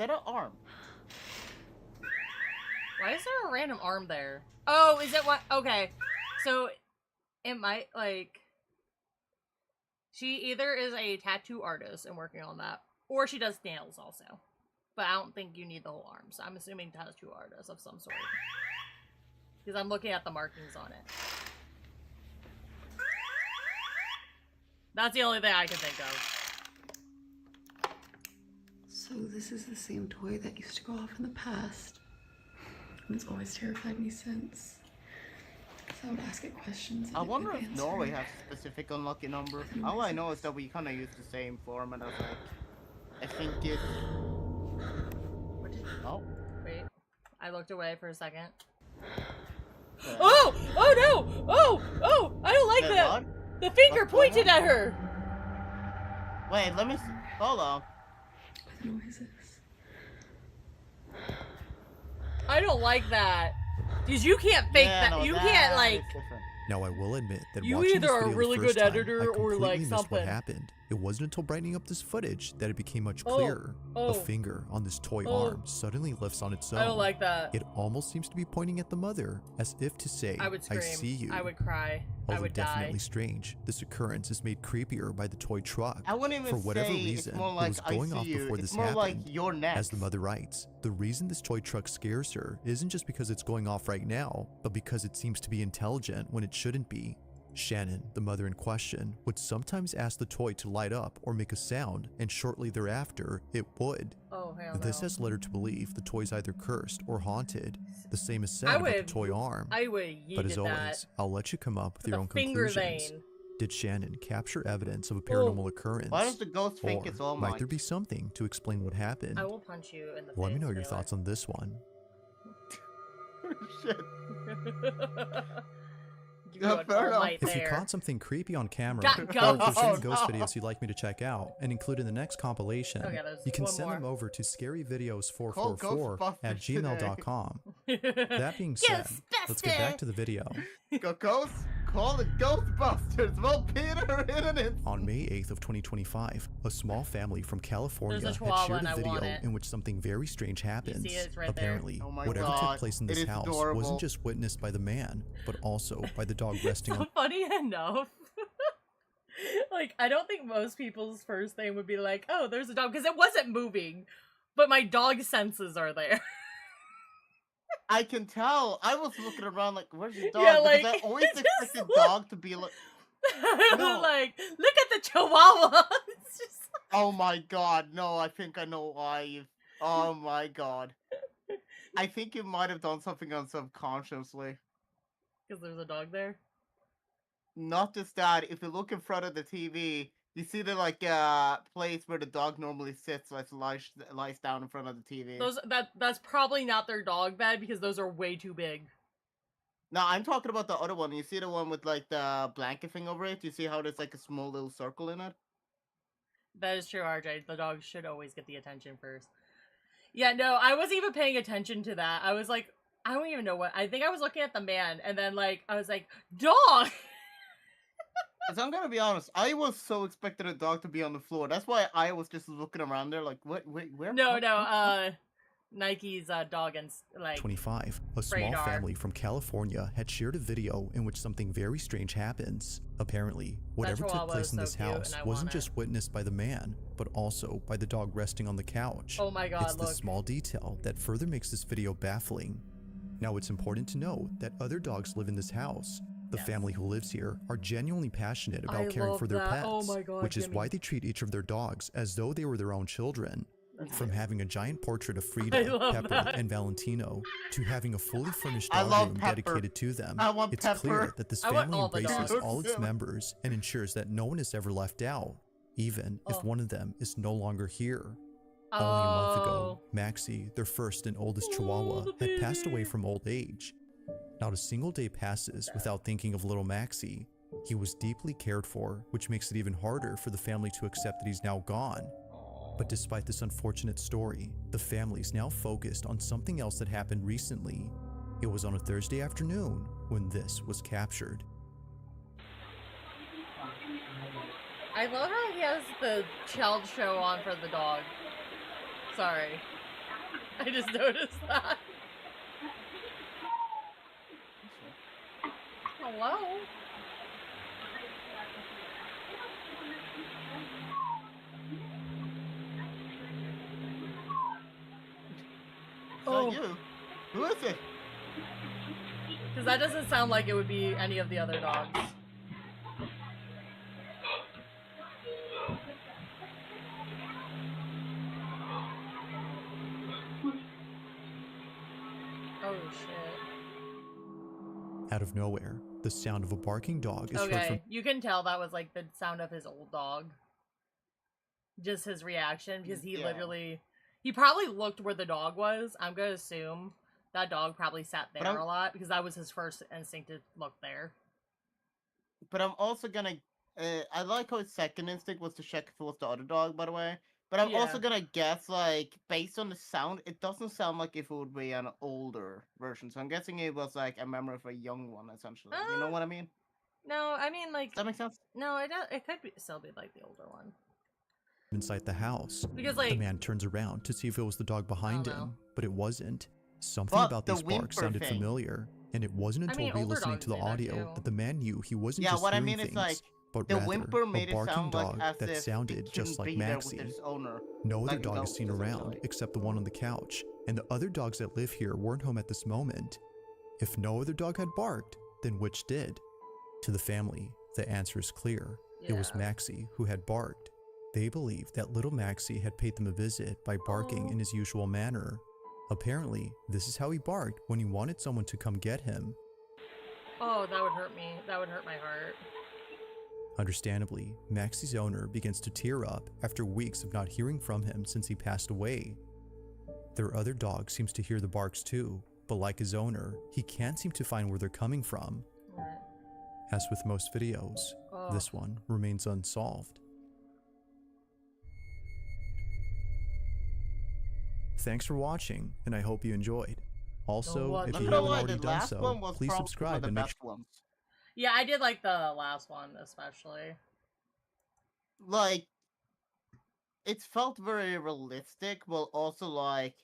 that an arm? Why is there a random arm there? Oh, is it what? Okay. So, it might, like... She either is a tattoo artist and working on that, or she does nails also. But I don't think you need the whole arm, so I'm assuming tattoo artist of some sort. Because I'm looking at the markings on it. That's the only thing I can think of. So this is the same toy that used to go off in the past. And it's always terrified me since. So I would ask it questions. I wonder if Norway has a specific unlucky number. All I know is that we kind of use the same form, and I was like, I think it... Oh. Wait. I looked away for a second. Oh! Oh no! Oh! Oh! I don't like that! What? The finger pointed at her! Wait, let me see. Hold on. What noise is? I don't like that. Because you can't fake that. No, You can't, like... Now, I will admit that You watching either this are a video really the first good time, editor I or, completely like, missed something. what happened. It wasn't until brightening up this footage that it became much Oh, clearer. oh, A finger on this toy oh. arm suddenly lifts on its own. I don't like that. It almost seems to be pointing at the mother, as if to say, I would scream. see you. I would cry. I Although would definitely die. strange, this occurrence is made creepier by the toy truck. I wouldn't even For whatever say reason, it's more it like was I going see off you. before It's this more happened. like you're next. As the mother writes, the reason this toy truck scares her isn't just because it's going off right now, but because it seems to be intelligent when it shouldn't be. Shannon, the mother in question, would sometimes ask the toy to light up or make a sound, and shortly thereafter, it would. Oh, hell This no. has led her to believe the toy's either cursed or haunted. The same is said I about the would- toy arm. I would But as yeeted always, that. I'll let you come up with With your a own finger conclusions. vein. Did Shannon capture evidence of a paranormal occurrence? Why does the ghost think Or it's all might mine? there be something to explain what happened? I will punch you in the Let me face, know your Taylor. thoughts on this one. Shit. Give you an fair enough. all-night If you there. caught something creepy on camera, Got or if ghosts. there's any Oh, ghost no. videos you'd like me to check out and include in the next compilation, Okay, there's you can one send them more. over to scaryvideos444 Ghostbusters at today. gmail.com. That being said, let's get back to the video. Go ghosts, call it Ghostbusters. Well, Peter, in it. On May 8th of 2025, a small family from California There's a had chihuahua shared and a I video want it. in which something very strange happens. it? It's right there. Apparently, Oh my whatever God, took place in it this is house adorable. wasn't just witnessed by the man, but also by the dog resting So on funny enough. Like, I don't think most people's first thing would be like, oh, there's a dog, because it wasn't moving, but my dog senses are there. I can tell. I was looking around like, where's your dog? Yeah, Because like, I always it just expected dog to be like, No. Like, look at the chihuahua. It's just oh my God, no, I think I know why you. Oh my God. I think you might have done something unsubconsciously. because there's a dog there. Not just that, if you look in front of the TV, you see the place where the dog normally sits, lies down in front of the TV. That's probably not their dog bed because those are way too big. No, I'm talking about the other one. You see the one with like the blanket thing over it? You see how there's like a small little circle in it? That is true, RJ. The dog should always get the attention first. Yeah, no, I wasn't even paying attention to that. I was like, I don't even know what. I think I was looking at the man, and then like I was like, dog. Cause I'm gonna be honest, I was so expecting a dog to be on the floor. That's why I was just looking around there, like, what? Wait, where? No, what- no. what- Nike's dog and like 25, a small radar. family from California had shared a video in which something very strange happens. Apparently, whatever took chihuahua place is in so this cute, house and I wasn't want it. just witnessed by the man, but also by the dog resting on the couch. Oh my God! It's Look. this small detail that further makes this video baffling. Now, it's important to note that other dogs live in this house. The family who lives here are genuinely passionate about I caring love for their that. pets, Oh my God, which is Jimmy. why they treat each of their dogs as though they were their own children. From having a giant portrait of I Frida, love Pepper, that. and Valentino, to having a fully furnished I dog love room Pepper. dedicated to them, I want it's Pepper. clear that this I want family all the embraces dogs. all its members and ensures that no one is ever left out, even Oh. if one of them is no longer here. Only a month ago, Oh. Maxie, their first and oldest chihuahua, the had passed away baby. from old age. Not a single day passes without thinking of little Maxie. He was deeply cared for, which makes it even harder for the family to accept that he's now gone. But despite this unfortunate story, the family's now focused on something else that happened recently. It was on a Thursday afternoon when this was captured. I love how he has the child show on for the dog. Sorry. I just noticed that. Hello? Is that you? Who is it? Because that doesn't sound like it would be any of the other dogs. Oh shit. Out of nowhere, the sound of a barking dog is heard from. Okay, you can tell that was like the sound of his old dog. Just his reaction, because he literally... He probably looked where the dog was. I'm gonna assume that dog probably sat there a lot, because that was his first instinct to look there. But I'm also gonna... I like how his second instinct was to check if it was the other dog, by the way. But I'm also gonna guess, like, based on the sound, it doesn't sound like if it would be an older version. So I'm guessing it was, like, a memory of a young one, essentially. You know what I mean? No, I mean, like... Does that make sense? No, it could still be, like, the older one. Inside the house. Because, like... The man turns around to see if it was the dog behind him, but it wasn't. Something But about the these barks sounded whimper thing. familiar, and it wasn't until re-listening to the audio that the man knew he wasn't just what I hearing mean is, things, like, but the rather whimper made a it barking sound like dog as that if sounded it just couldn't like be there with Maxie. its owner, No other like a dog is ghost, seen around essentially. except the one on the couch, and the other dogs that live here weren't home at this moment. If no other dog had barked, then which did? To the family, the answer is clear. It was Maxie who had barked. They believe that little Maxie had paid them a visit by barking in his usual manner. Apparently, this is how he barked when he wanted someone to come get him. Oh, that would hurt me. That would hurt my heart. Understandably, Maxie's owner begins to tear up after weeks of not hearing from him since he passed away. Their other dog seems to hear the barks too, but like his owner, he can't seem to find where they're coming from. As with most videos, this one remains unsolved. Thanks for watching, and I hope you enjoyed. Also, if you haven't already done so, please subscribe and make sure. Yeah, I did like the last one, especially. Like, it felt very realistic, while also, like,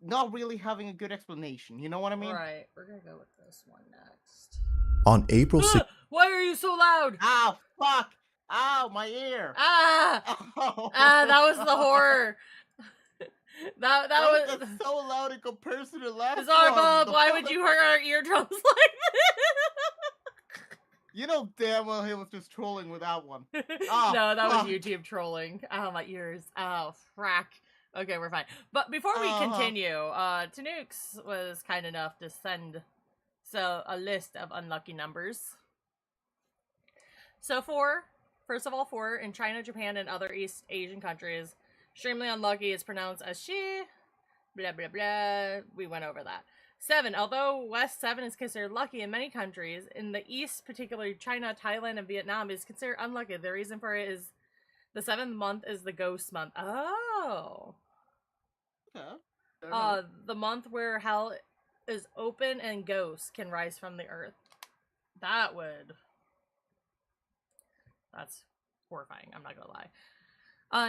not really having a good explanation. You know what I mean? Right, we're gonna go with this one next. On April 6th... Why are you so loud? Ow, fuck! Ow, my ear! That was the horror. that was so loud in comparison to the last Bizarre one. Bob, why would you hurt our eardrums like this? You know damn well he was just trolling with that one. No, that was YouTube trolling. Oh, my ears. Oh, frack. Okay, we're fine. But before we continue, Tanooks was kind enough to send a list of unlucky numbers. So first of all, 4 in China, Japan, and other East Asian countries. Extremely unlucky is pronounced as she. Blah, blah, blah. We went over that. 7. Although West 7 is considered lucky in many countries, in the East, particularly China, Thailand, and Vietnam, is considered unlucky. The reason for it is the 7th month is the ghost month. Oh. Okay. The month where hell is open and ghosts can rise from the earth. That's horrifying. I'm not gonna lie.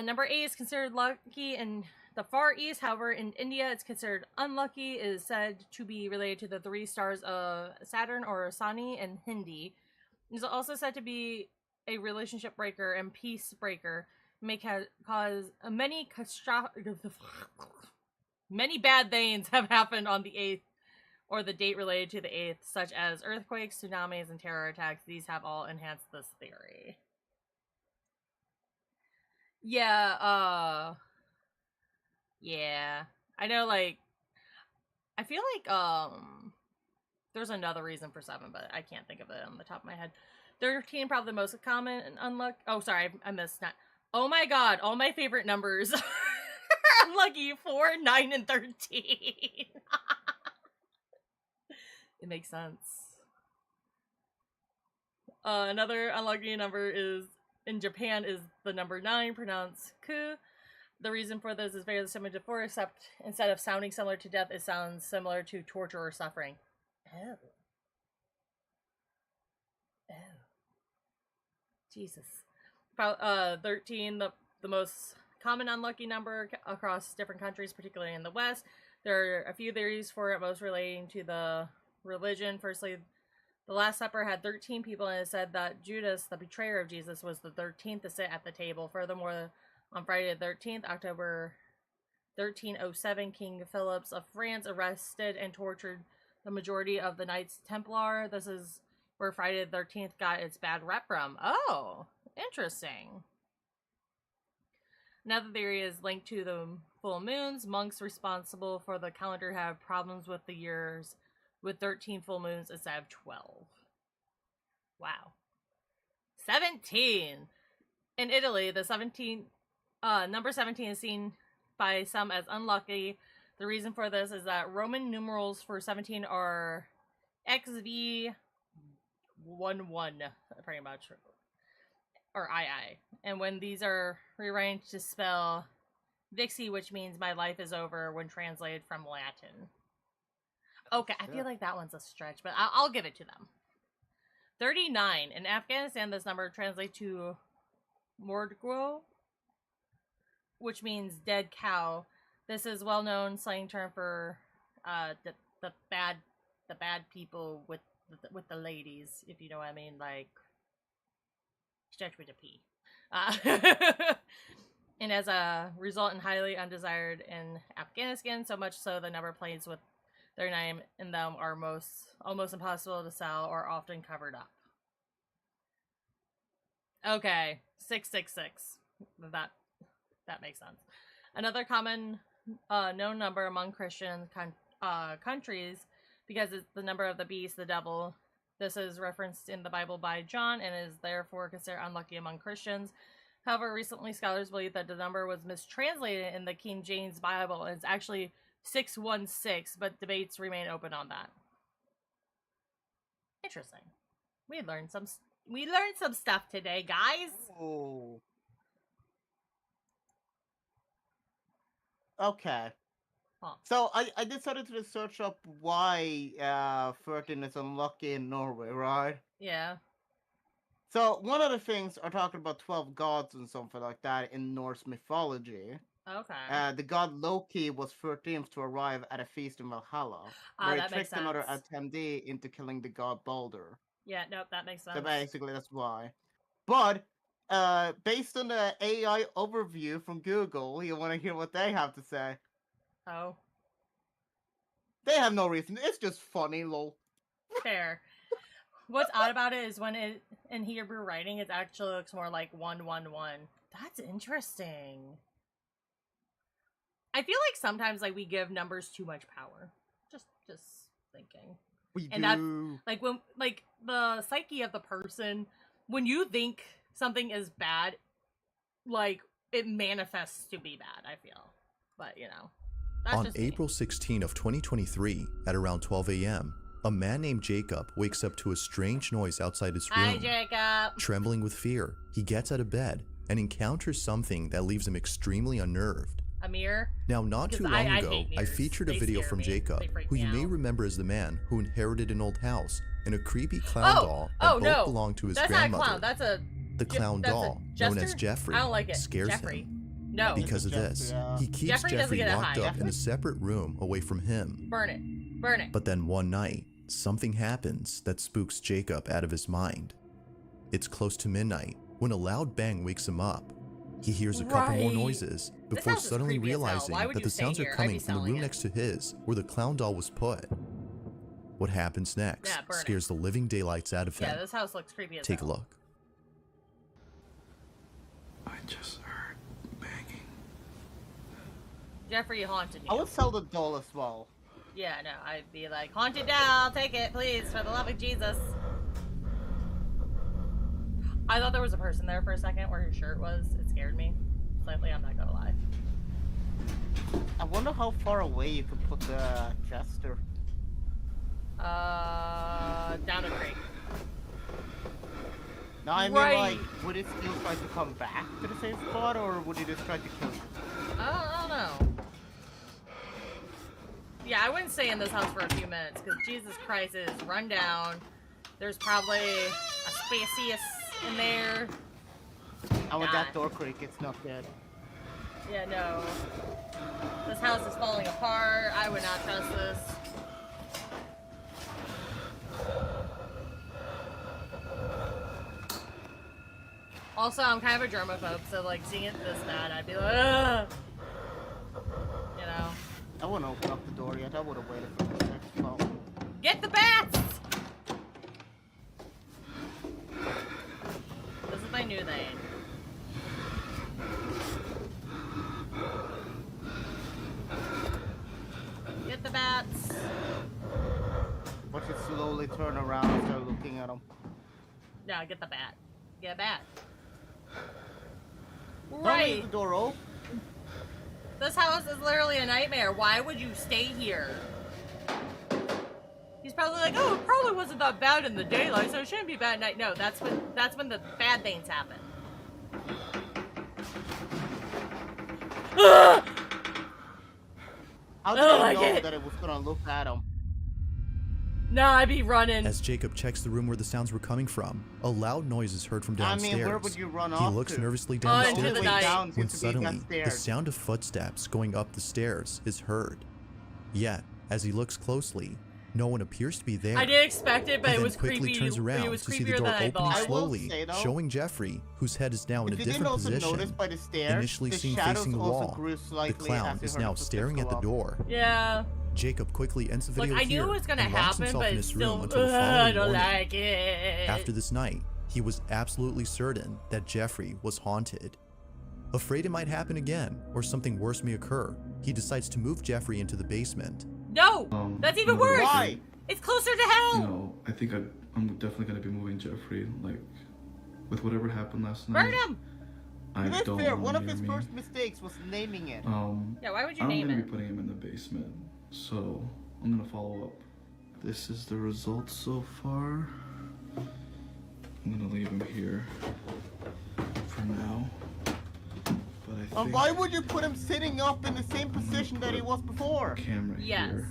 Number 8 is considered lucky in the Far East. However, in India, it's considered unlucky. It is said to be related to the 3 stars of Saturn or Sani in Hindi. It's also said to be a relationship breaker and peace breaker. May cause many bad things have happened on the 8th or the date related to the 8th, such as earthquakes, tsunamis, and terror attacks. These have all enhanced this theory. Yeah, yeah. I know, like, I feel like, there's another reason for 7, but I can't think of it on the top of my head. 13, probably the most common and unlucky. Oh, sorry, I missed that. Oh my god, all my favorite numbers are unlucky. 4, 9, and 13. It makes sense. Another unlucky number is in Japan is the number 9, pronounced ku. The reason for this is very similar to 4, except instead of sounding similar to death, it sounds similar to torture or suffering. Oh. Oh. Jesus. 13, the most common unlucky number across different countries, particularly in the West. There are a few theories for it, most relating to the religion. Firstly, the Last Supper had 13 people, and it said that Judas, the betrayer of Jesus, was the 13th to sit at the table. Furthermore, on Friday the 13th, October 1307, King Philip of France arrested and tortured the majority of the Knights Templar. This is where Friday the 13th got its bad rep from. Oh, interesting. Another theory is linked to the full moons. Monks responsible for the calendar have problems with the years with 13 full moons instead of 12. Wow. 17. In Italy, the number 17 is seen by some as unlucky. The reason for this is that Roman numerals for 17 are XV11, pretty much, or II. And when these are rearranged to spell Vixie, which means my life is over when translated from Latin. Okay, I feel like that one's a stretch, but I'll give it to them. 39. In Afghanistan, this number translates to Mordgro, which means dead cow. This is well-known slang term for the bad people with the ladies, if you know what I mean, like stretch with a P. And as a result, and highly undesired in Afghanistan, so much so the number plates with their name in them are almost impossible to sell or often covered up. Okay, 666. That makes sense. Another common known number among Christian countries, because it's the number of the beast, the devil. This is referenced in the Bible by John and is therefore considered unlucky among Christians. However, recently scholars believe that the number was mistranslated in the King James Bible, and it's actually 616, but debates remain open on that. Interesting. We learned some stuff today, guys. Oh. Okay. Huh. So I decided to search up why 13 is unlucky in Norway, right? Yeah. So one of the things are talking about 12 gods and something like that in Norse mythology. Okay. The god Loki was 13th to arrive at a feast in Valhalla, where he tricked another attendee into killing the god Balder. Yeah, nope, that makes sense. So basically that's why. But based on the AI overview from Google, you want to hear what they have to say? Oh. They have no reason. It's just funny, lol. Fair. What's odd about it is when it in Hebrew writing, it actually looks more like 111. That's interesting. I feel like sometimes like we give numbers too much power. Just thinking. We and do. That's like when like the psyche of the person, when you think something is bad, like it manifests to be bad, I feel. But you know. That's On April 16 of 2023 at around 12 a.m., a man named Jacob wakes up to a strange noise outside his room. Hi, Jacob. Trembling with fear, he gets out of bed and encounters something that leaves him extremely unnerved. A mirror? Now, not too long ago, I featured a video from Jacob, who you may remember as the man who inherited an old house and a creepy clown doll that both belonged to his grandmother. That's not a clown. The clown doll, known as Jeffrey, I don't like it. scares Jeffrey. him. Because of this, he keeps Jeffrey locked up in a separate room away from him. Burn it. Burn it. But then one night, something happens that spooks Jacob out of his mind. It's close to midnight when a loud bang wakes him up. He hears a couple more noises before suddenly realizing that the sounds are coming from the room next to his, where the clown doll was put. What happens next scares the living daylights out of him. Yeah, this house looks creepy as Take a look. I just heard banging. Jeffrey haunted you. I would sell the doll as well. Yeah, no, I'd be like, haunted doll, take it, please, for the love of Jesus. I thought there was a person there for a second where his shirt was. It scared me slightly, I'm not gonna lie. I wonder how far away you could put the jester. Down a creek. No, I mean, like, would it still try to come back to the same spot, or would it just try to kill you? I don't know. Yeah, I wouldn't stay in this house for a few minutes, because Jesus Christ is run down. There's probably a Spacious in there. And with that door creak, it's not good. Yeah, no. This house is falling apart. I would not trust this. Also, I'm kind of a germaphobe, so like seeing it this bad, I'd be like, ugh! You know. I wouldn't open up the door yet. I would have waited for the next fall. Get the bats! This is my new thing. Get the bats. Watch it slowly turn around and start looking at them. No, get the bat. Get a bat. Don't Right. leave the door open. This house is literally a nightmare. Why would you stay here? He's probably like, oh, it probably wasn't that bad in the daylight, so it shouldn't be bad at night. No, that's when the bad things happen. How did I know that it was gonna look at him? Nah, I'd be running. As Jacob checks the room where the sounds were coming from, a loud noise is heard from downstairs. I mean, where would you run He off looks to? nervously down the into the stairway night. when suddenly the sound of footsteps going up the stairs is heard. Yet, as he looks closely, no one appears to be there. I didn't expect it, but He it then was quickly creepy. turns around It was to see the creepier door than I opening thought. slowly, say, though, showing Jeffrey, whose head is now in a If you didn't different also position. notice by the stairs, Initially the seen shadows facing the also wall, grew the slightly clown as you is heard now the staring footsteps at the go up. door. Yeah. Jacob quickly ends the video Look, I knew here it was gonna and locks happen, himself but in it's his room still, until the I following don't morning. like it. After this night, he was absolutely certain that Jeffrey was haunted. Afraid it might happen again, or something worse may occur, he decides to move Jeffrey into the basement. No! That's even worse! Why? It's closer to hell! You know, I think I'm definitely gonna be moving Jeffrey. Like, with whatever happened last night. Burn him! I That's don't fair. want One him of his near me. first mistakes was naming it. Yeah, why would you I'm name gonna it? be putting him in the basement, so I'm gonna follow up. This is the results so far. I'm gonna leave him here for now. But I think Why would you put him sitting up in the same position that he was before? camera Yes. here.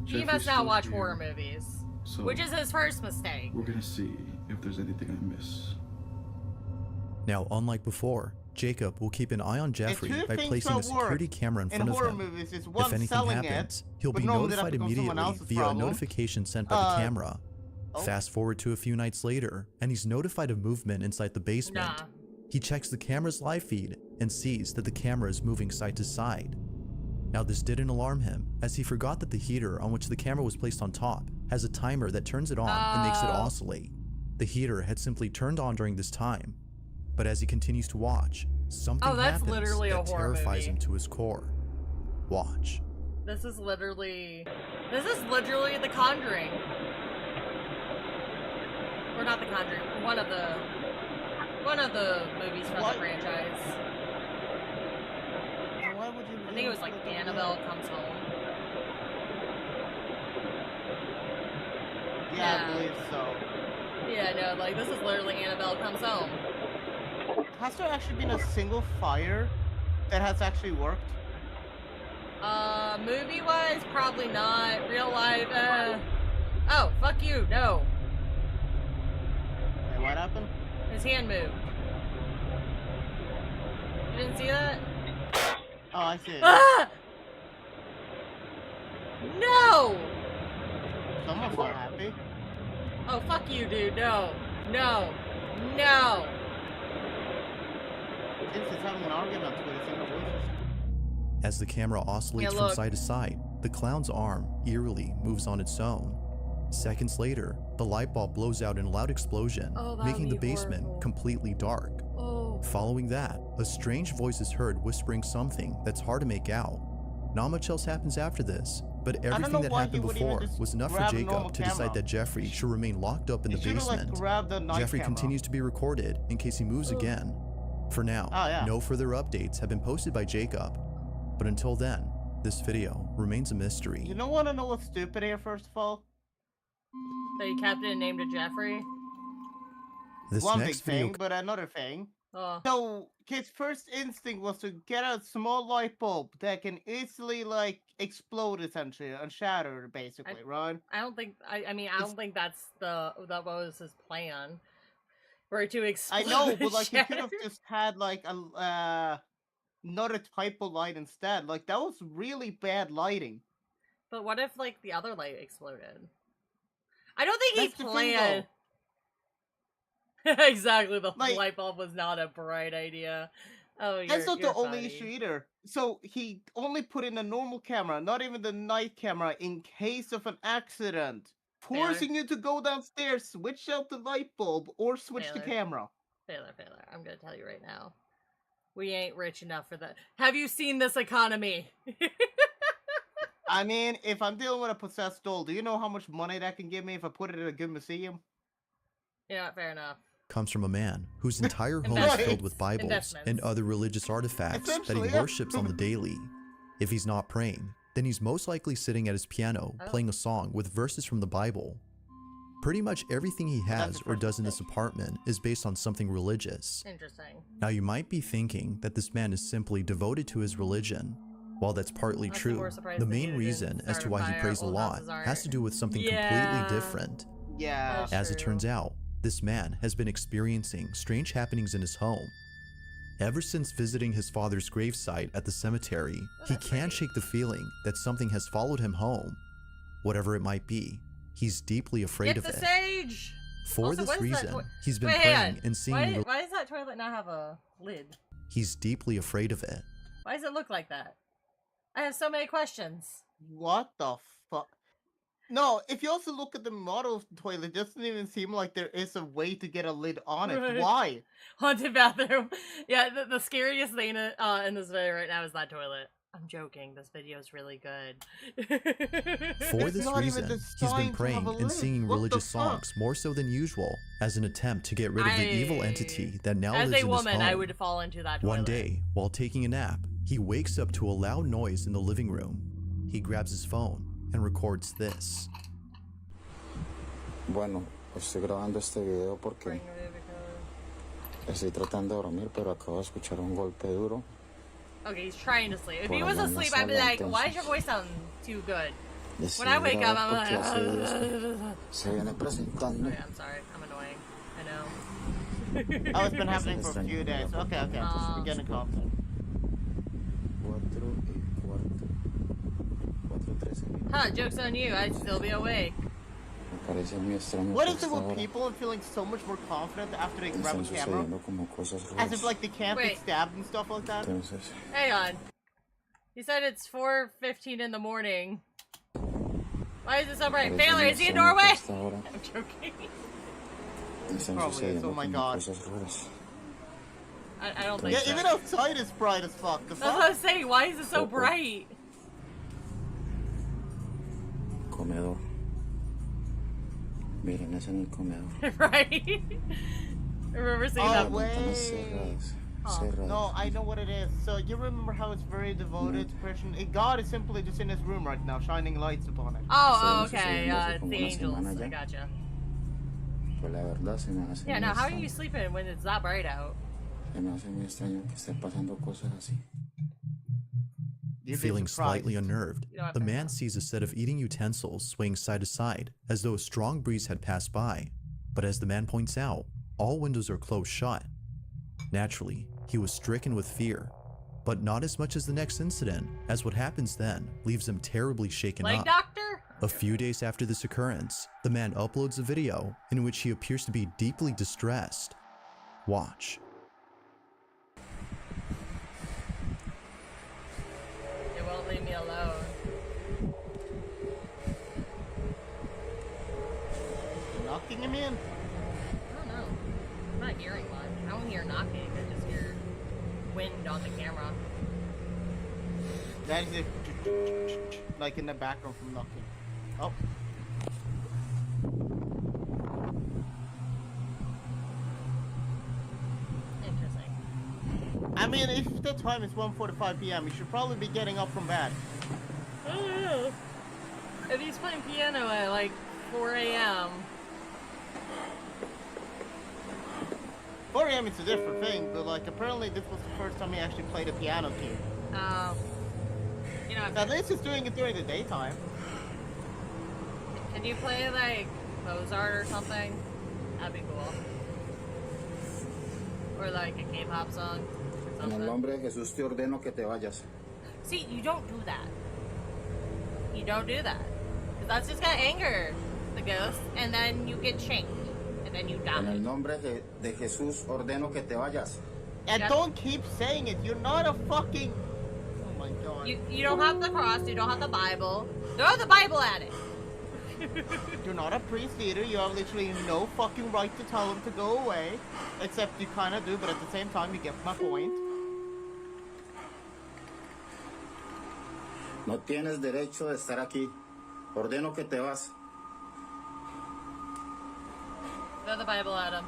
He Jeffrey's must not still watch here, horror movies. so Which is his first mistake. we're gonna see if there's anything I miss. Now, unlike before, Jacob will keep an eye on Jeffrey two by things placing that a security work camera in in front of horror him. movies is one If anything selling happens, it, he'll but be normally that notified becomes someone immediately else's via a problem. notification sent by the camera. oh. Fast forward to a few nights later, and he's notified of movement inside the basement. Nah. He checks the camera's live feed and sees that the camera is moving side to side. Now, this didn't alarm him, as he forgot that the heater on which the camera was placed on top has a timer that turns it on and makes it oscillate. The heater had simply turned on during this time, but as he continues to watch, something that's happens literally a that horror terrifies movie. him to his core. Watch. This is literally The Conjuring. Or not The Conjuring, one of the movies from the franchise. Why would you? I think it was like Annabelle Comes Home. Yeah, I believe so. Yeah, no, like this is literally Annabelle Comes Home. Has there actually been a single fire that has actually worked? Movie-wise, probably not. Real life, oh, fuck you, no. Hey, what happened? His hand moved. You didn't see that? Oh, I see. Ah! No! Someone's not happy. Oh, fuck you, dude. No. No. No. James is having an argument with his inner voices. As the camera oscillates Yeah, from look. side to side, the clown's arm eerily moves on its own. Seconds later, the light bulb blows out in a loud explosion, Oh, that making the would be basement horrible. completely dark. Oh. Following that, a strange voice is heard whispering something that's hard to make out. Not much else happens after this, but know everything that why he happened would even before just was enough for grab a normal Jacob to camera. decide that Jeffrey should remain locked up in He the should've, like, basement. grabbed the night Jeffrey camera. continues to be recorded in case he moves again. For now, no further updates have been posted by Jacob, but until then, this video remains a mystery. You don't want to know what's stupid here, first of all? That he kept it and named it Jeffrey? This One next big video thing, but another thing. Oh. So, his first instinct was to get a small light bulb that can easily, like, explode, essentially, and shatter, basically, right? I don't think, I mean, I don't think that was his plan. For it to explode. I know, the but like you chair. could have just had like a another type of light instead. Like that was really bad lighting. But what if like the other light exploded? I don't think That's he the thing, planned. Exactly, the Like- light bulb was not a bright idea. Oh, you're, That's not you're the only funny. issue either. So he only put in a normal camera, not even the night camera, in case of an accident, forcing you to go downstairs, switch out the light bulb, or switch the Taylor. camera. Taylor, I'm gonna tell you right now. We ain't rich enough for that. Have you seen this economy? I mean, if I'm dealing with a possessed doll, do you know how much money that can give me if I put it in a good museum? Yeah, fair enough. Comes from a man whose entire home is filled with Bibles and other religious artifacts that he Essentially, yeah. worships on the daily. If he's not praying, then he's most likely sitting at his piano playing a song with verses from the Bible. Pretty much everything he has or does in this apartment is based on something religious. Interesting. Now you might be thinking that this man is simply devoted to his religion. While that's partly true, the main reason as to why he prays a lot has to do with something completely different. Yeah. As it turns out, this man has been experiencing strange happenings in his home. Ever since visiting his father's gravesite at the cemetery, he can't shake the feeling that something has followed him home. Whatever it might be, he's deeply afraid of Get it. the sage! For Also, this what is that reason, toi- he's been Wait, praying hang on. and singing. Why does that toilet not have a lid? He's deeply afraid of it. Why does it look like that? I have so many questions. What the fuck? No, if you also look at the model of the toilet, it doesn't even seem like there is a way to get a lid on it. Right. Why? Haunted bathroom. Yeah, the scariest thing in this video right now is that toilet. I'm joking. This video is really good. For It's this not even reason, he's been designed to praying have a and lid. singing What the religious fuck? songs more so than usual as an attempt to get rid of the evil entity that now As lives a in his woman, home. I would fall into that toilet. One day, while taking a nap, he wakes up to a loud noise in the living room. He grabs his phone and records this. Bueno, estoy grabando este video porque estoy tratando de dormir, pero acabo de escuchar un golpe duro. Okay, he's trying to sleep. If Por he was allá en la asleep, I'd be sala, like, why does your entonces. voice sound too good? Decidí When I wake up, grabar I'm porque hace días like, que se viene presentando. Okay, I'm sorry. I'm annoying. I know. Oh, it's been happening for a few days. Okay. We're getting confident. 4:15. Huh, joke's on you. I'd still be awake. Me parece muy extraño What que is it hasta with ahora people and feeling so much more confident after they grab a están camera? sucediendo como cosas As raras. if like they can't be Wait. stabbed and stuff like that? Entonces, Hang on. You said it's 4:15 in the morning. Why is it so bright? parece Baylor, muy is he in extraño que Norway? hasta ahora I'm joking. están Probably is, sucediendo oh my como God. cosas raras. I don't think Yeah, so. even outside it's bright as fuck. The That's what I fuck? was saying. Why is it so Oh, oh. bright? Comedor. Miren, es en el comedor. Right? I remember seeing Oh, that. wait. Ventanas cerradas. Oh, Cerradas. No, I know what it is. So you remember how it's very devoted to Christian? God is simply just in his room right now, shining lights upon it. Oh, Estamos okay. sucediendo hace It's como the una angels. semana I ya. gotcha. Pues la verdad se me hace Yeah, muy now how are extraño. you sleeping when it's that bright out? Se me hace muy extraño que estén pasando cosas así. You'd be Feeling surprised. slightly unnerved, You know what, the fair man enough. sees a set of eating utensils swaying side to side as though a strong breeze had passed by. But as the man points out, all windows are closed shut. Naturally, he was stricken with fear, but not as much as the next incident, as what happens then leaves him terribly shaken Leg up. doctor? A few days after this occurrence, the man uploads a video in which he appears to be deeply distressed. Watch. It won't leave me alone. Knocking him in? I don't know. I'm not hearing much. I don't hear knocking. I just hear wind on the camera. That is it. Like in the background from knocking. Oh. Interesting. I mean, if the time is 1:45 p.m., you should probably be getting up from bed. I don't know. If he's playing piano at like 4 a.m. 4 a.m. is a different thing, but like apparently this was the first time he actually played a piano key. You know, So at least he's doing it during the daytime. can you play like Mozart or something? That'd be cool. or like a K-pop song. En el nombre de Jesús te ordeno que te vayas. See, you don't do that. You don't do that. Because that's just gonna anger the ghost, and then you get shanked, and then you die. En el nombre de Jesús ordeno que te vayas. And don't keep saying it. You're not a fucking... Oh my god. You don't have the cross, you don't have the Bible. Throw the Bible at it. You're not a priest either. You have literally no fucking right to tell him to go away. Except you kind of do, but at the same time, you get my point. No tienes derecho de estar aquí. Ordeno que te vas. Throw the Bible at him.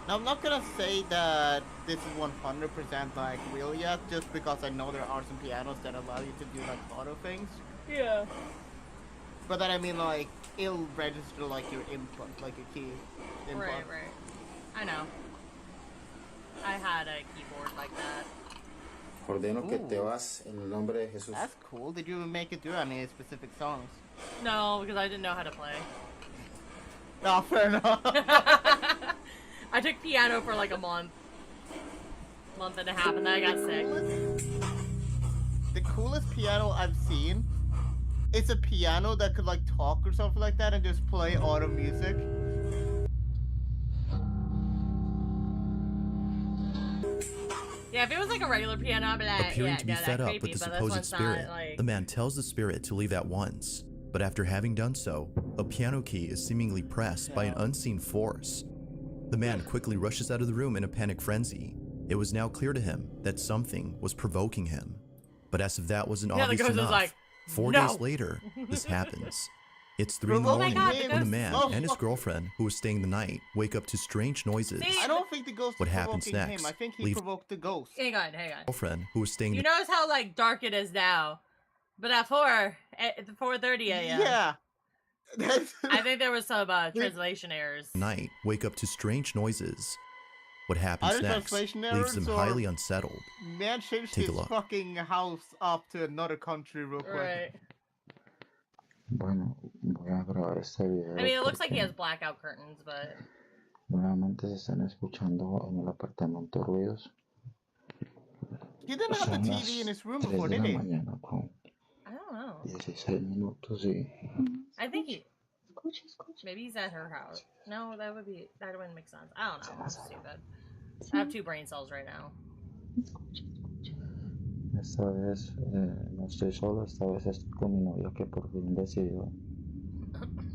Now, I'm not gonna say that this is 100% like real yet, just because I know there are some pianos that allow you to do like auto things. Yeah. But then I mean like, it'll register like your input, like a key input. Right. I know. I had a keyboard like that. Ordeno que te vas en el nombre de Jesús. That's cool. Did you make it do any specific songs? No, because I didn't know how to play. No, fair enough. I took piano for like a month and a half, and then I got sick. The coolest piano I've seen is a piano that could like talk or something like that and just play auto music. Yeah, if it was like a regular piano, I'd be like, Appearing yeah, to be that's fed up creepy, with the but this supposed one's spirit, not, like... the man tells the spirit to leave at once. But after having done so, a piano key is seemingly pressed by an unseen force. The man quickly rushes out of the room in a panic frenzy. It was now clear to him that something was provoking him. But as if that wasn't Yeah, the obvious ghost is enough, like, 4 "No." days later, this happens. It's 3 in the Oh my morning God, the when the ghost- man Oh, and his fuck. girlfriend, who was staying the night, wake up to strange noises. I don't think the ghost What is happens provoking next? him. I think he Leave- provoked the ghost. Hang on. Girlfriend, who was staying You the notice how like dark it is now, but at 4:30 a.m. Yeah. I think there was some translation errors. night, wake up to strange noises. What happens Other next translation leaves errors them or- highly unsettled. Man changed Take a his look. fucking house up to another country real quick. Right. Bueno, voy a grabar este video. I mean, it looks like he porque has blackout curtains, but nuevamente se están escuchando en el apartamento ruidos. He didn't have the Son TV in las his room 3 before, de did la he? mañana con I don't know. 16 minutos y I think he. Maybe he's at her house. No, that wouldn't make sense. I don't know. I'm stupid. I have 2 brain cells right now. esta vez no estoy solo, esta vez estoy con mi novia que por fin decidió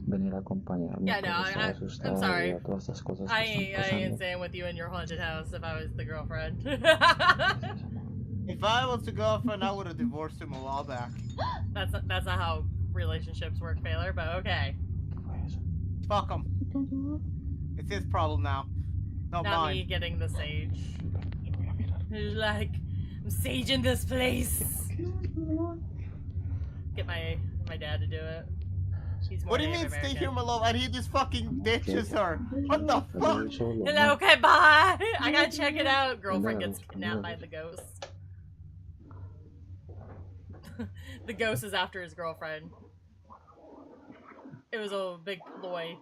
venir a acompañarme. Yeah, no, porque estaba I'm asustada sorry. debido a todas estas cosas I que están ain't pasando. staying with you in your haunted house if I was the girlfriend. If I was the girlfriend, I would have divorced him a while back. That's not how relationships work, Baylor, but okay. Fuck him. It's his problem now. Not Not me mine. getting the sage. He's like, I'm saging this place. Get my dad to do it. He's more What do you mean, Native stay American. here, my love? And he just fucking ditches her. What the fuck? Hello, okay, bye. I gotta check it out. Girlfriend gets kidnapped by the ghost. The ghost is after his girlfriend. It was a big ploy.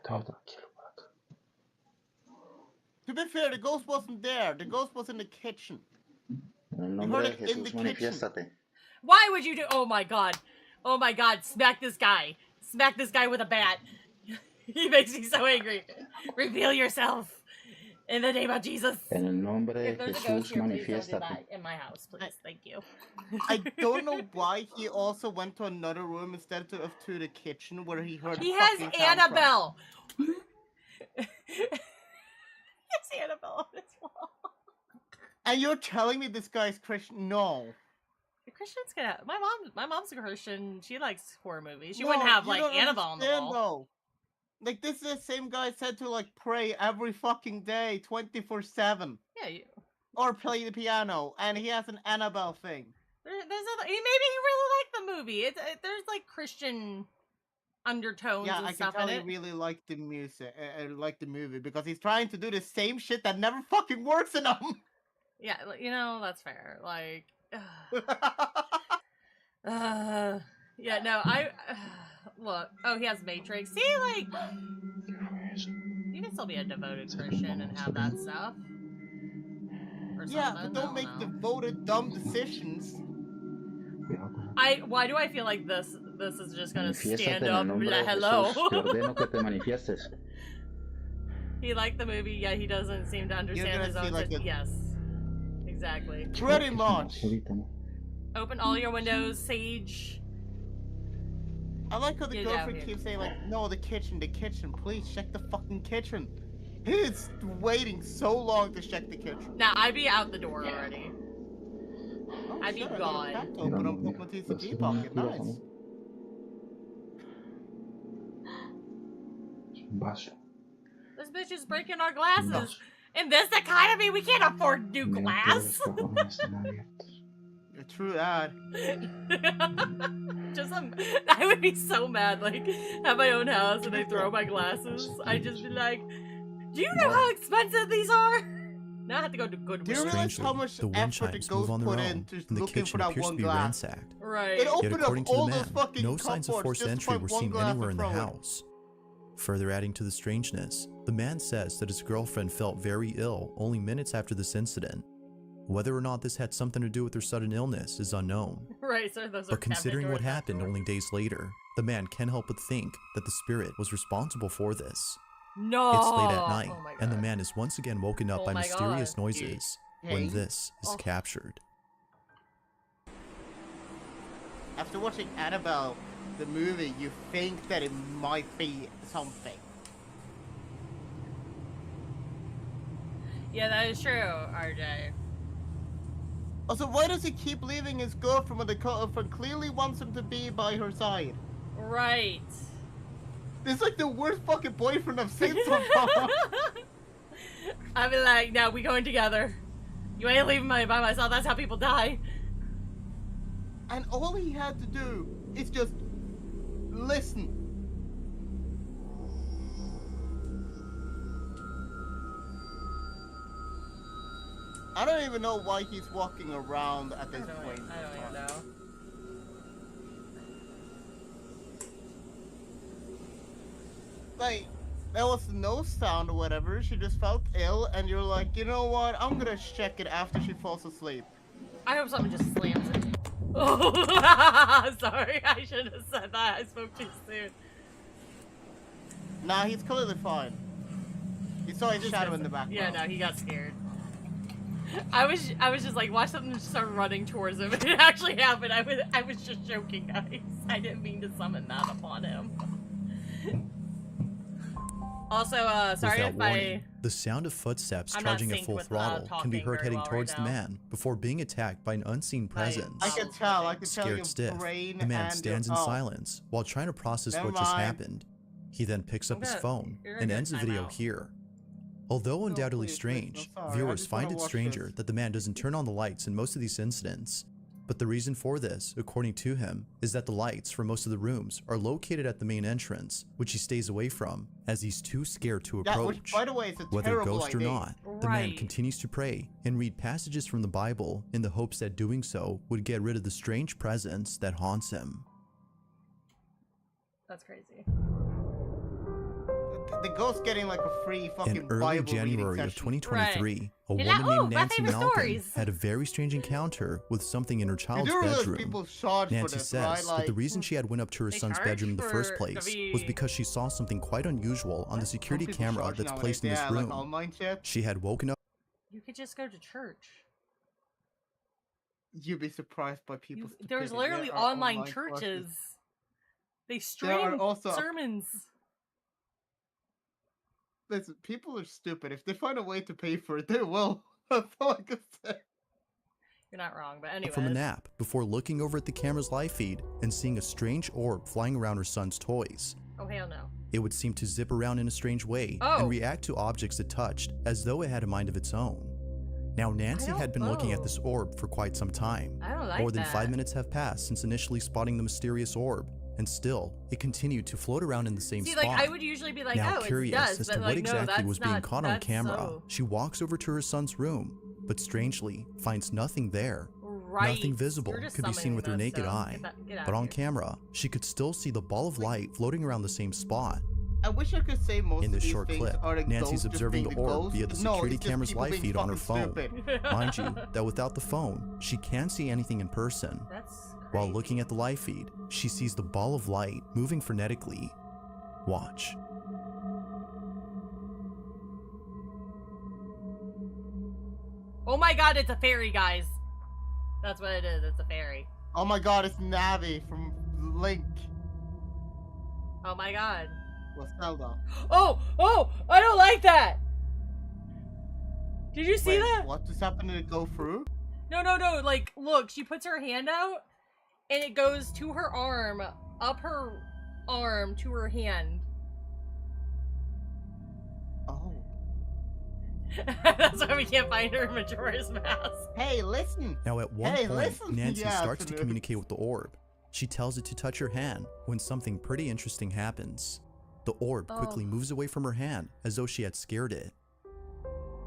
Todo tranquilo por acá. To be fair, the ghost wasn't there. The ghost was in the kitchen. En el You nombre heard de it in the Jesús, kitchen. manifiéstate. Why would you do? Oh my god. Oh my god. Smack this guy. Smack this guy with a bat. He makes me so angry. Reveal yourself. In the name of Jesus. En el nombre de If there's a ghost Jesús, here, please don't do manifiéstate. that in my house, please. Thank you. I don't know why he also went to another room instead of to the kitchen where he heard He the has fucking sound from. Annabelle. He has Annabelle on his wall. And you're telling me this guy's Christian? No. Christians can have, my mom's a Christian. She likes horror movies. She No, wouldn't have you like don't Annabelle on the understand, wall. though. Like, this is the same guy said to like pray every fucking day, 24/7, Yeah, or play the piano, and he has an Annabelle thing. there's maybe he really liked the movie. There's like Christian undertones Yeah, and I can stuff tell in he it. really liked the music, like the movie, because he's trying to do the same shit that never fucking works in him. Yeah, you know, that's fair. Like, yeah, no, look. Oh, he has Matrix. See, like, you can still be a devoted Christian and have that stuff. Or Yeah, something, but don't make devoted dumb decisions. Why do I feel like this is just gonna stand Manifiéstate en el up and nombre be like, de hello? Jesús. Te ordeno que te manifiestes. He liked the movie, yet he doesn't seem to understand his own. Like yes, exactly. Pretty much. Open all your windows, Sage. I like how the Get girlfriend out keeps saying like, no, the kitchen, please check the fucking kitchen. He's waiting so long to check the kitchen. Now, I'd be out the door already. Oh, I'd be shit, gone. Open up my TCG pocket, nice. This bitch is breaking our glasses. In this economy, we can't afford new glass. True that. I would be so mad, like, at my own house and they throw my glasses. I'd just be like, do you know how expensive these are? Now I have to go to Goodwill. Do you realize how much the wind effort it chimes goes move on their put own, into and the looking kitchen for that appears one to be glass? ransacked. Right. It Yet opened according up to the all man, those fucking no signs of cupboards forced just to entry find were one seen glass anywhere to in the throw in. house. Further adding to the strangeness, the man says that his girlfriend felt very ill only minutes after this incident. Whether or not this had something to do with her sudden illness is unknown. Right, so those are But considering what cabinet doors. happened only days later, the man can't help but think that the spirit was responsible for this. No. It's late at night, Oh my and the God. man is once again woken up Oh by my mysterious God. noises Hey. when this is Oh. captured. After watching Annabelle, the movie, you think that it might be something. Yeah, that is true, RJ. Also, why does he keep leaving his girlfriend when the girlfriend clearly wants him to be by her side? Right. This is like the worst fucking boyfriend I've seen so far. I'd be like, no, we going together. You ain't leaving me by myself. That's how people die. And all he had to do is just listen. I don't even know why he's walking around at this point. I don't even know. Like, there was no sound or whatever. She just felt ill, and you're like, you know what? I'm gonna check it after she falls asleep. I hope someone just slams it. Oh, sorry. I should have said that. I spoke too soon. Nah, he's clearly fine. You saw his shadow in the background. Yeah, no, he got scared. I was just like, watch something just start running towards him. It actually happened. I was just joking, guys. I didn't mean to summon that upon him. Also, sorry Without if warning, the sound of footsteps I'm not charging at synced full with, throttle can be talking heard very heading well towards right the now. man before being attacked by an unseen presence. I can tell your Scared stiff, brain the man and stands your, in silence while trying to process Never what just mind. happened. He then picks up his phone you're and gonna ends the time video out. here. Although undoubtedly please, strange, I'm sorry, I viewers just wanna find it watch stranger this. that the man doesn't turn on the lights in most of these incidents. But the reason for this, according to him, is that the lights for most of the rooms are located at the main entrance, which he stays away from, as he's too scared to Yeah, approach. which, by the way, is a Whether terrible ghost idea. or not, the man Right. continues to pray and read passages from the Bible in the hopes that doing so would get rid of the strange presence that haunts him. That's crazy. The ghost getting like a free fucking In early Bible January reading of session. 2023, a You're woman like, "Ooh, named my Nancy favorite Malcolm stories." had a very strange encounter with something in her You child's do realize bedroom. people charge for Nancy this, says right? that Like, the reason she had went up to her They son's charge bedroom in the first for- place to was be- because she saw something quite unusual on the security people camera charge that's nowadays, placed in this yeah, room. Like online shit. She had woken up You could just go to church. You'd be surprised by people's. There's stupidity. literally There are online online churches. classes. They There are stream also- sermons. Listen, people are stupid. If they find a way to pay for it, they will. That's all I can say. You're not wrong, but anyway. from a nap before looking over at the camera's live feed and seeing a strange orb flying around her son's toys. Oh hell no. It would seem to zip around in a strange way Oh. and react to objects it touched as though it had a mind of its own. Now, Nancy had been looking at this orb for quite some time. I don't like More than that. 5 minutes have passed since initially spotting the mysterious orb, and still, it continued to float around in the same See, spot. like I would usually be like, Now oh, curious it's dust, as but to like, what no, exactly that's was being not, caught on that's camera, so- she walks over to her son's room, but strangely finds nothing there. right. Nothing visible You're just could be seen summoning with her this, naked so eye, get out but of on here. camera, she could still see the ball of light floating around the same spot. I wish I could say most In this of these short things clip, are the Nancy's ghost just observing being the orb ghost. via the No, security it's just camera's people live being feed on her fucking phone. stupid. Mind you, that without the phone, she can't see anything in person. That's While crazy. looking at the live feed, she sees the ball of light moving frenetically. Watch. Oh my god, it's a fairy, guys. That's what it is. It's a fairy. Oh my god, it's Navi from Link. Oh my god. With Zelda. Oh! Oh! I don't like that! Did you see Wait, that? what just happened? Did it go through? No, no, no. Like, look, she puts her hand out, and it goes to her arm, up her arm to her hand. Oh. That's why we can't find her Majora's Mask. Hey, listen! Now at one Hey, point, listen. Nancy Yeah, starts to it's- communicate with the orb. She tells it to touch her hand when something pretty interesting happens. The orb quickly Oh. moves away from her hand as though she had scared it.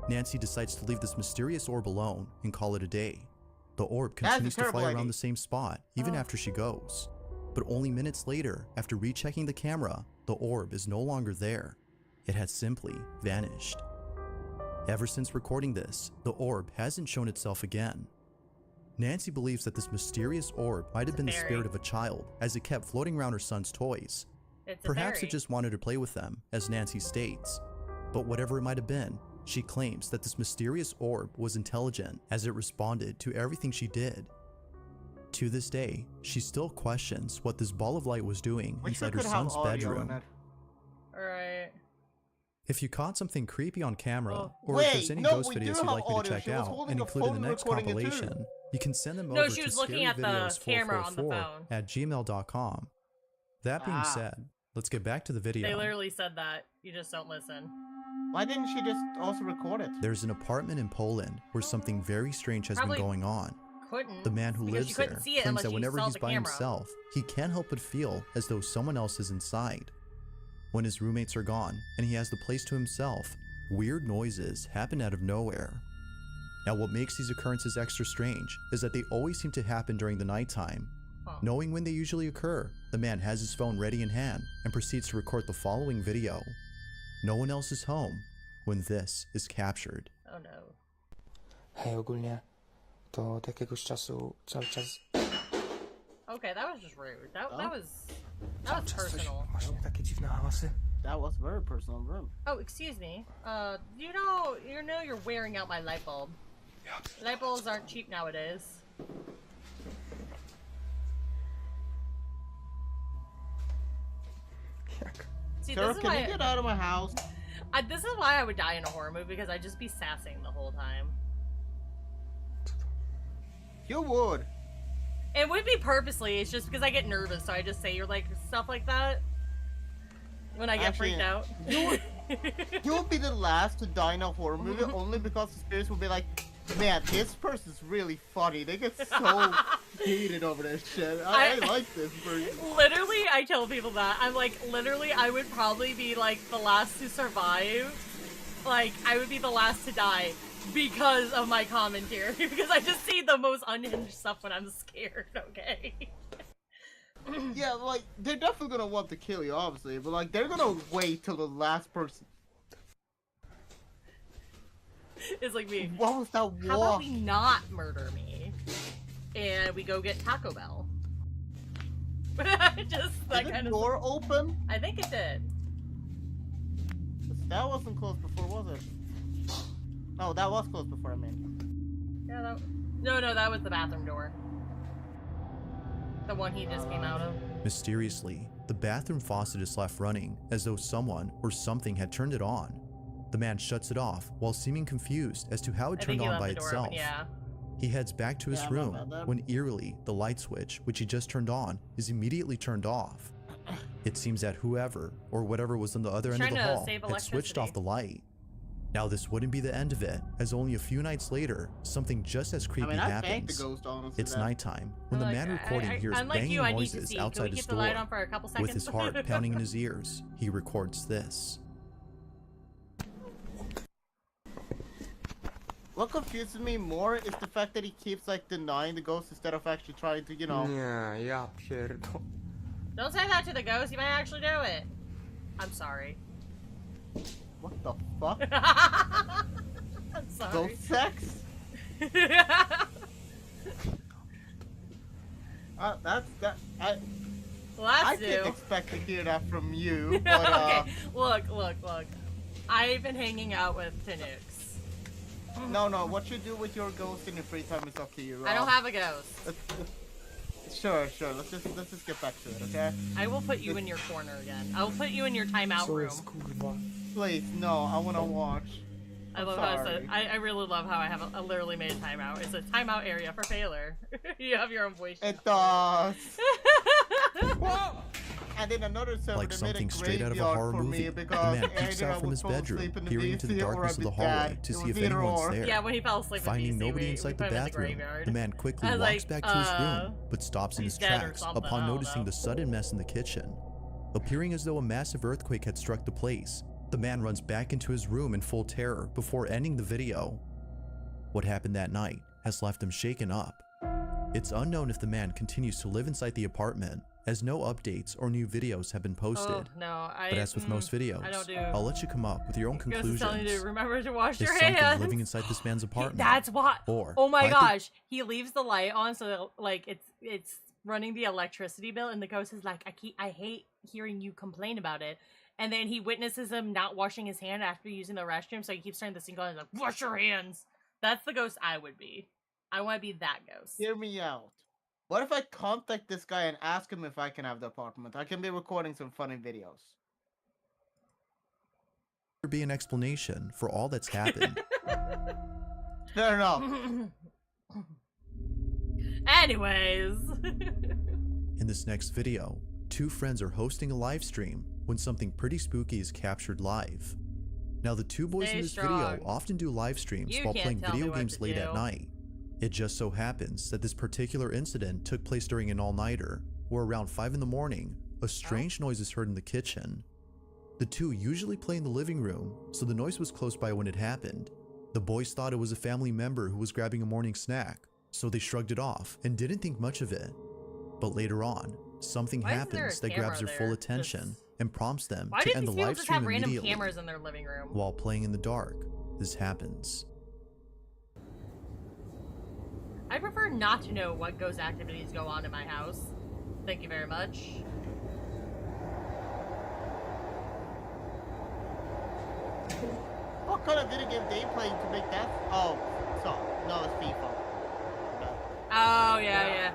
Nancy decides to leave this mysterious orb alone and call it a day. The orb That's a continues to terrible fly idea. around the same spot even after she goes. But only minutes later, after rechecking the camera, the orb is no longer there. It had simply vanished. Ever since recording this, the orb hasn't shown itself again. Nancy believes that this mysterious orb might have been the spirit of a child as it kept floating around her son's toys. It's a Perhaps fairy. it just wanted to play with them, as Nancy states. But whatever it might have been, she claims that this mysterious orb was intelligent as it responded to everything she did. To this day, she still questions what this ball of light was doing Wish we inside her could have son's audio in bedroom. it. Alright. If you caught something creepy on camera, Oh. or if there's Wait, any no, ghost we do videos you'd have like me to audio. check She was out holding and a include in the phone next recording it too. compilation, you can send them No, over she to was looking at the camera on the phone. @gmail.com. That being said, let's get back to the video. They literally said that. You just don't listen. Why didn't she just also record it? There's an apartment in Poland where something very strange has Probably been going on. Couldn't. The man who because lives you couldn't there see it claims unless that you whenever saw he's the by camera. himself, he can't help but feel as though someone else is inside. When his roommates are gone and he has the place to himself, weird noises happen out of nowhere. Now what makes these occurrences extra strange is that they always seem to happen during the nighttime. Knowing when they usually occur, the man has his phone ready in hand and proceeds to record the following video. No one else is home when this is captured. Oh no. Hej, ogólnie to tak jakiegoś czasu cały czas Okay, that was just rude. That was personal. masz nie takie dziwne hałasy? That was very personal room. Oh, excuse me. You know you're wearing out my light bulb. Light bulbs aren't cheap nowadays. See, Sir, this is can why you get out of my house? this is why I would die in a horror movie, because I'd just be sassing the whole time. You would. It would be purposely. It's just because I get nervous, so I just say you're like stuff like that when I get Actually, freaked out. You would be the last to die in a horror movie only because the spirits will be like, man, this person's really funny. They get so heated over this shit. I like this person. Literally, I tell people that. I'm like, literally, I would probably be like the last to survive. Like, I would be the last to die because of my commentary. Because I just see the most unhinged stuff when I'm scared, okay? Yeah, like, they're definitely gonna want to kill you, obviously, but like, they're gonna wait till the last person. It's like me. What was that How about walk? we not murder me? And we go get Taco Bell. Just that Did kind the of door open? I think it did. That wasn't closed before, was it? No, that was closed before, I mean. Yeah, no, that was the bathroom door. The one he just came out of. Mysteriously, the bathroom faucet is left running as though someone or something had turned it on. The man shuts it off while seeming confused as to how it I turned think he on left by the door itself. open, yeah. He heads back to his Yeah, I know room about that. when eerily the light switch, which he just turned on, is immediately turned off. It seems that whoever or whatever was on the other end of Trying the to hall save had switched off the light. Now this wouldn't be the end of it, as only a few nights later, something just as creepy I thank the happens. ghost, honestly. It's nighttime when the Like, man recording hears unlike banging you, I need to noises see. Can outside we his keep the door. light on for a couple With his seconds? heart pounding in his ears, he records this. What confuses me more is the fact that he keeps like denying the ghost instead of actually trying to, you know. Nie, ja pierdolę. Don't say that to the ghost. He might actually do it. I'm sorry. What the fuck? I'm sorry. Ghost sex? That's that. Well, that's I new. didn't expect to hear that from you. But, Okay, look. I've been hanging out with Tanooks. No, what you do with your ghost in your free time is up to you. I don't have a ghost. Sure. Let's just get back to it, okay? I will put you in your corner again. I will put you in your timeout room. Please, no, I want to watch. I love how it says, I really love how I have a literally made a timeout. It's a timeout area for failure. You have your own voice. It does. And then another server Like they made a something straight out of a graveyard horror for movie, me the because man peeks either I out from would his fall bedroom, asleep in the peering into the VC or darkness I'd of the be hallway dead. to It see was if either anyone's or. there. Yeah, when he fell asleep Finding in DC, nobody we inside the put him in the bathroom, graveyard. the man quickly I was walks like, back to his room, but stops in he's his dead or tracks something, I upon don't noticing know. the sudden mess in the kitchen. Appearing as though a massive earthquake had struck the place, the man runs back into his room in full terror before ending the video. What happened that night has left him shaken up. It's unknown if the man continues to live inside the apartment, as no updates or new videos have been posted. Oh, no, But as with most videos, I don't do. I'll let you come up with your own Ghost is conclusions. telling you to remember to wash Is your something hands. living inside this man's apartment? That's why. Or Oh my might the- gosh, he leaves the light on so that, like it's running the electricity bill, and the ghost is like, I hate hearing you complain about it. And then he witnesses him not washing his hand after using the restroom, so he keeps turning the sink on and is like, wash your hands. That's the ghost I would be. I want to be that ghost. Hear me out. What if I contact this guy and ask him if I can have the apartment? I can be recording some funny videos. There be an explanation for all that's happened. Fair enough. Anyways. In this next video, two friends are hosting a live stream when something pretty spooky is captured live. Now, the two boys Stay in this strong. video often do live streams You while can't playing tell me video what games to late do. at night. It just so happens that this particular incident took place during an all-nighter, where around 5 in the morning, a strange noise is heard in the kitchen. The two usually play in the living room, so the noise was close by when it happened. The boys thought it was a family member who was grabbing a morning snack, so they shrugged it off and didn't think much of it. But later on, something Why isn't there happens a that grabs camera their full there? attention and prompts them Why to did end these the people live just stream have random immediately. cameras in their living room? While playing in the dark, this happens. I prefer not to know what ghost activities go on in my house. Thank you very much. What kind of video game they playing to make that? Oh, so no, it's FIFA. Oh, yeah.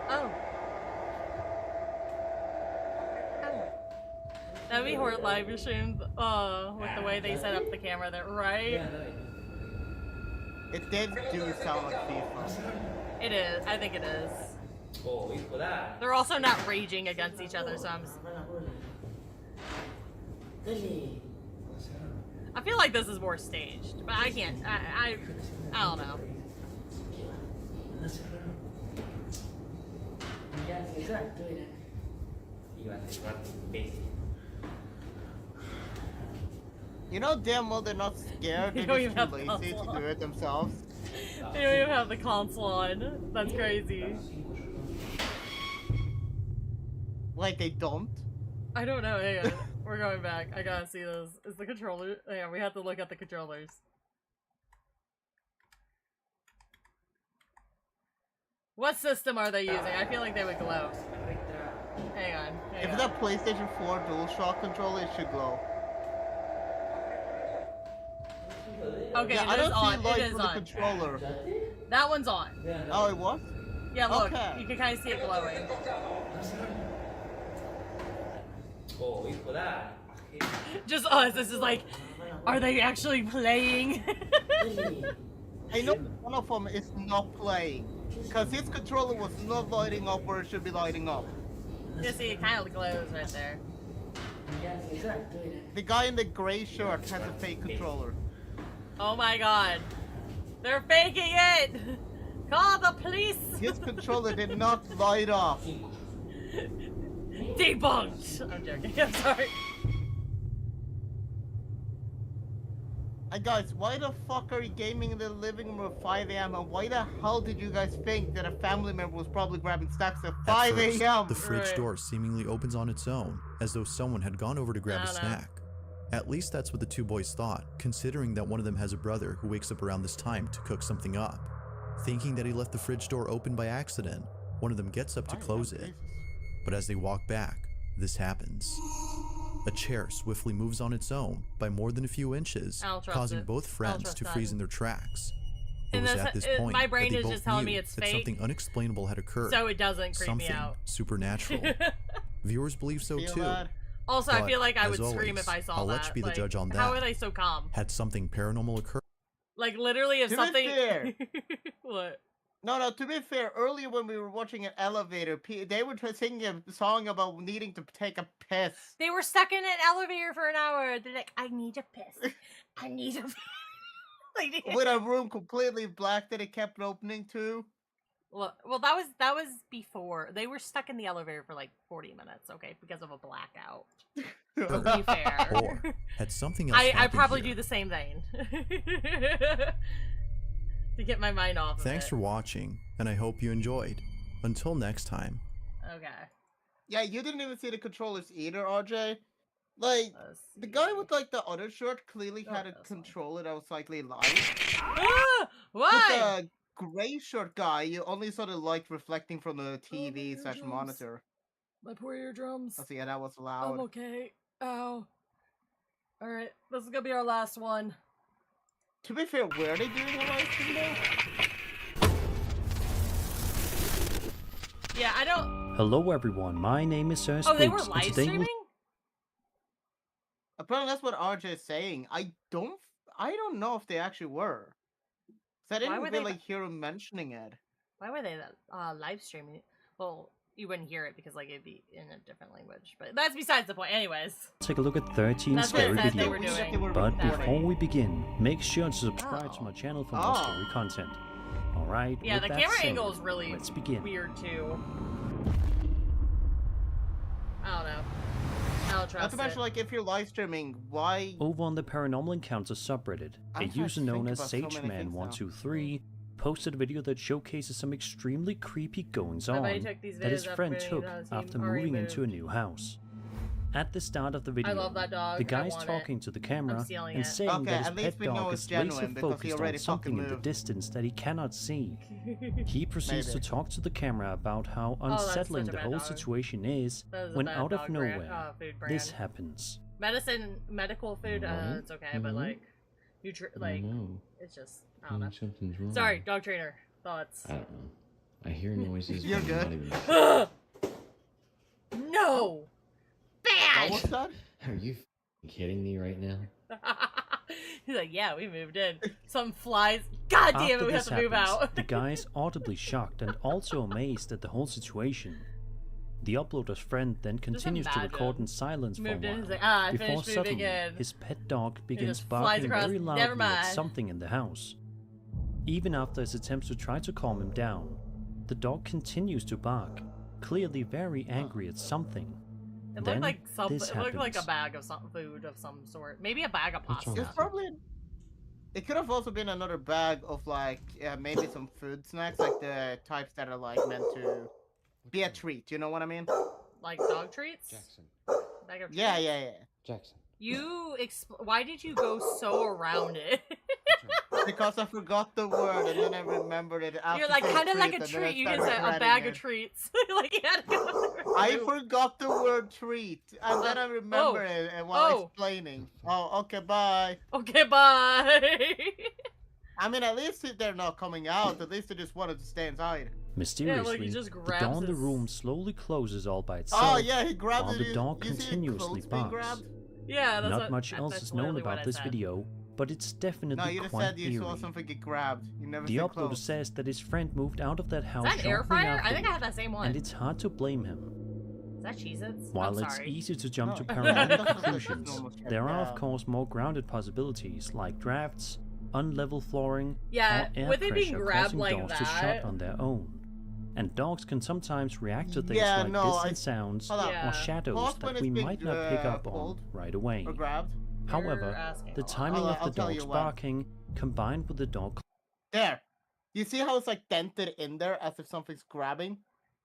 Oh. That'd be horror live stream, with the way they set up the camera there, right? It did do sound like FIFA. It is. I think it is. They're also not raging against each other, so I feel like this is more staged, but I can't. I don't know. You know damn well they're not scared, They they're don't just even too have lazy to console. do it themselves. They don't even have the console on. That's crazy. Like they don't? I don't know. Hang on. We're going back. I gotta see this. Is the controller? Hang on. We have to look at the controllers. What system are they using? I feel like they would glow. Hang on. Hang If on. it's a PlayStation 4 DualShock controller, it should glow. Okay, yeah, it I is don't on. see It light is from the on. controller. That one's on. Oh, it was? Yeah, look. Okay. You can kind of see it glowing. Just us. This is like, are they actually playing? I know one of them is not playing. Because his controller was not lighting up where it should be lighting up. You see, it kind of glows right there. The guy in the gray shirt has a fake controller. Oh my god. They're faking it! Call the police! His controller did not light up. Debunked! I'm joking. I'm sorry. Guys, why the fuck are you gaming in the living room at 5 a.m. and why the hell did you guys think that a family member was probably grabbing snacks at 5 At first, a.m.? the fridge door seemingly opens on its own, as though someone had gone over to grab a snack. At least that's what the two boys thought, considering that one of them has a brother who wakes up around this time to cook something up. Thinking that he left the fridge door open by accident, one of them gets up to close it. But as they walk back, this happens. A chair swiftly moves on its own by more than a few inches, causing both friends to freeze in their tracks. It was at this point my brain that they is both just telling knew me it's that fake, something unexplainable had occurred. so it doesn't creep me Something out. supernatural. Viewers believe so too. Also, I But, feel like I as would scream always, if I saw I'll that. let you be the Like, judge on that. How are they so calm? Had something paranormal occurred? Like literally, if To be something. fair. What? No, to be fair, earlier when we were watching an elevator, they were singing a song about needing to take a piss. They were stuck in an elevator for an hour. They're like, I need a piss. I need a piss. Like, With a room completely black that it kept opening to. well, that was before. They were stuck in the elevator for like 40 minutes, okay, because of a blackout. To be fair. Or had something else I happened probably here? do the same thing. To get my mind off of Thanks it. for watching, and I hope you enjoyed. Until next time. Okay. Yeah, you didn't even see the controllers either, RJ. Like, the guy with like the other shirt clearly had a controller that was slightly light. Ah! Why? With the gray shirt guy, you only saw the light reflecting from the TV / eardrums. monitor. My poor eardrums. Oh, so yeah, that was loud. I'm okay. Ow. Alright, this is gonna be our last one. To be fair, were they doing a live stream though? Yeah, I don't. Hello everyone, my name is Sir Oh, they were Spooks, and live today streaming? Apparently that's what RJ is saying. I don't know if they actually were. So I Why didn't were really they- hear him mentioning it. Why were they live streaming it? Well, you wouldn't hear it because like it'd be in a different language. But that's besides the point. Anyways. take a look at 13 That's what it scary said they were videos. doing. But That before way. we begin, make sure to subscribe to my channel for more scary content. Alright, Yeah, with the that camera said, angle is really let's begin. weird too. I don't know. I don't Not trust to mention, it. like, if you're live streaming, why? Over on the Paranormal Encounters subreddit, I'm a trying to user known think as about so many things now. SageMan123 posted a video that showcases some extremely creepy goings My on buddy took these that his videos after friend being took on his after team, already moving into a moved. new house. At the start of the video, love that dog. the I guy's want it. talking to the camera stealing and it. saying Okay, that his at least pet we know dog it's is genuine laser because he focused already on something fucking in the moved. distance that he cannot see. He proceeds Maybe. to talk to the camera about how Oh, that's unsettling such a the bad whole dog. situation is That is a when bad out of dog brand- nowhere food this brand. happens. Medical food, it's okay, but like, like, it's just, I don't know. Something's wrong. Sorry, dog trainer. Thoughts? I don't know. I hear noises. You're but good. I'm not even... No! Bad! What was that? Are you kidding me right now? He's like, yeah, we moved in. Some flies. God damn it, After we have this to move happens, out. the guy is audibly shocked and also amazed at the whole situation. The uploader's friend then continues to record in silence for a Moved in, while, he's like, I before finished moving suddenly in. his pet dog begins just flies barking across. very Never loudly at mind. something in the house. Even after his attempts to try to calm him down, the dog continues to bark, clearly very angry at something. It Then looked like something. this It looked like a happens. bag of some food of some sort. Maybe a bag of pasta. It was probably. It could have also been another bag of like maybe some food snacks, like the types that are like meant to be a treat. You know what I mean? Like dog treats. Jackson. Bag of Yeah, treats? yeah, yeah. Jackson. You why did you go so around it? Because I forgot the word and then I remembered it after. You're like saying kind of like a and then I treat. You started just said a regretting bag it. of treats. Like you had to go. I forgot the word treat, and then I remembered it while Oh. explaining. Oh, okay, bye. Okay, bye. I mean, at least they're not coming out. At least they just wanted to stay inside. Mysteriously, just the grabs door in the his- room slowly closes all by itself, Oh yeah, he grabbed while it. the dog You see the continuously clothes being barks. grabbed? Yeah, that's Not what, much else that's is known literally what about I this said. video, but it's definitely No, you just quite said you saw eerie. something get grabbed. You never The said uploader clothes. says that his friend moved out of that house Is that an air shortly fryer? I think I afterward, had that same one. and it's hard to blame him. Is that Cheez-Its? While I'm it's sorry. easy to jump to No. paranormal That's just conclusions, normal shit, there are yeah. of course more grounded possibilities like drafts, unlevel flooring, Yeah, or air with it being pressure grabbed causing like dogs to that- shut on their own. And dogs can sometimes react to things Yeah, like no, distant sounds hold on. Yeah. or shadows Pause when that it's we being, might not pick up on pulled right away. or grabbed. However, asking the a lot. timing of I'll the tell dog's you when. barking, combined with the dog There. You see how it's like dented in there as if something's grabbing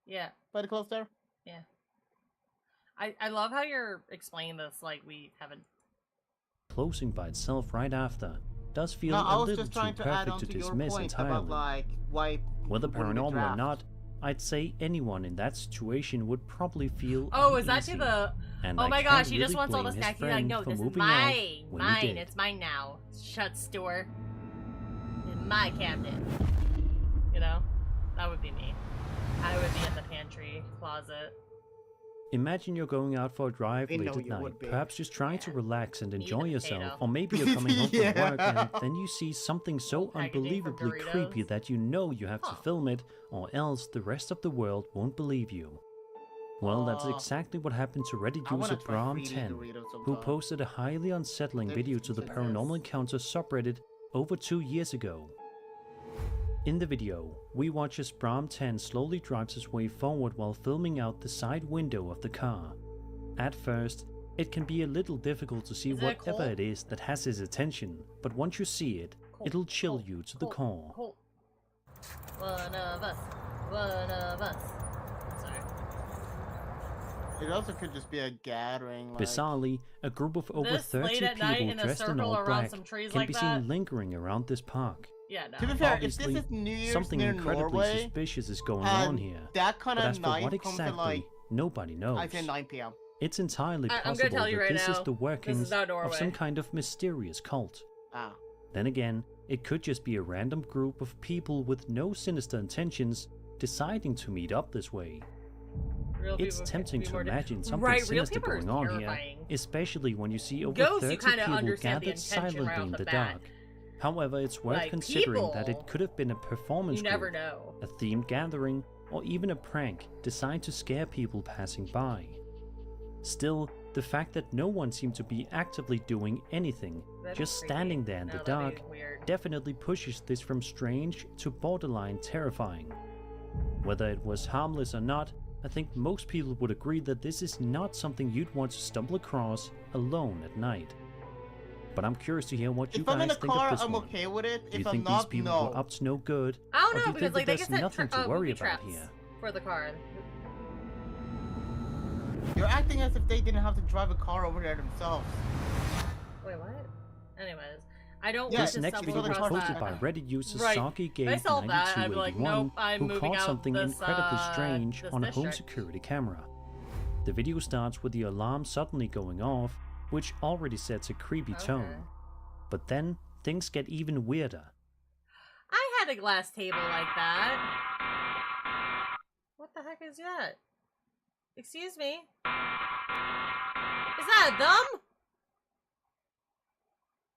Yeah, by the clothes there? yeah. I love how you're explaining this like we haven't. closing by itself right after does feel No, I a was little just too trying to add perfect on to to your dismiss point entirely. about like why Whether it wouldn't be paranormal or draft. not, I'd say anyone in that situation would probably feel Oh, is that uneasy. to the? And Oh I my can't gosh, he just really wants all blame the his snacks. He's like, friend no, for this is moving out mine. when he Mine. did. It's mine now. Shut store. It's my cabinet. You know, that would be me. I would be in the pantry closet. Imagine you're going out for a drive We late know at you night, would be. perhaps just trying to relax and enjoy a yourself, potato. or maybe you're coming home Yeah. from work and then you see something so packaging from unbelievably creepy Doritos. that you know you have to film it, or else the rest of the world won't believe you. Well, that's exactly what happened to Reddit I wanna user try 3D Brom10, Doritos who sometime. posted a highly unsettling They video to the just Paranormal Encounters subreddit over 2 years ago. In the video, we watch as Brom10 slowly drives his way forward while filming out the side window of the car. At first, it can be a little difficult to see Is it a whatever Colt? it is that has his attention, but once you see it, it'll chill you to the core. Colt. One of us. One of us. Sorry. It also could just be a gathering. Like... Bizarrely, a group of over This 30 late at night people in a dressed in circle all around black some trees can like be that? seen lingering around this park. Yeah, no. To be fair, if Obviously, this is New Year's something near incredibly Norway, suspicious is going and on here. that kind But of as for night what comes exactly, at like nobody knows. I say 9 p.m. It's entirely I'm gonna possible tell you that right this is now, the this workings is not of Norway. some kind of mysterious cult. Ah. Then again, it could just be a random group of people with no sinister intentions deciding to meet up this way. Real It's people tempting can be to more imagine something right, real sinister people are going on here, terrifying. especially when you see over Ghosts, 30 you kinda people understand the gathered intention right silently off in the the bat. dark. However, it's worth Like, considering that people, it could have been a performance you never group, know. a themed gathering, or even a prank designed to scare people passing by. Still, the fact that no one seemed to be actively doing anything, That'd be just creepy. standing there in No, the that'd be dark, weird. definitely pushes this from strange to borderline terrifying. Whether it was harmless or not, I think most people would agree that this is not something you'd want to stumble across alone at night. But I'm curious to hear what you If I'm in guys a think car, of this I'm one. okay with it. Do you If I'm think these not, people no. were up to no good? I don't or know, do you because think like that they there's can set nothing to worry booby about traps here? for the car. You're acting as if they didn't have to drive a car over there themselves. Wait, what? Anyways, I don't Yeah, want This to next stumble video was across posted that. by Reddit user Right. Saki If I saw that, I'd be like, 9281 nope, I'm who moving caught out something this, incredibly strange this on a home district. security camera. The video starts with the alarm suddenly going off, which already sets a creepy tone. But then, things get even weirder. I had a glass table like that. What the heck is that? Excuse me? Is that a thumb?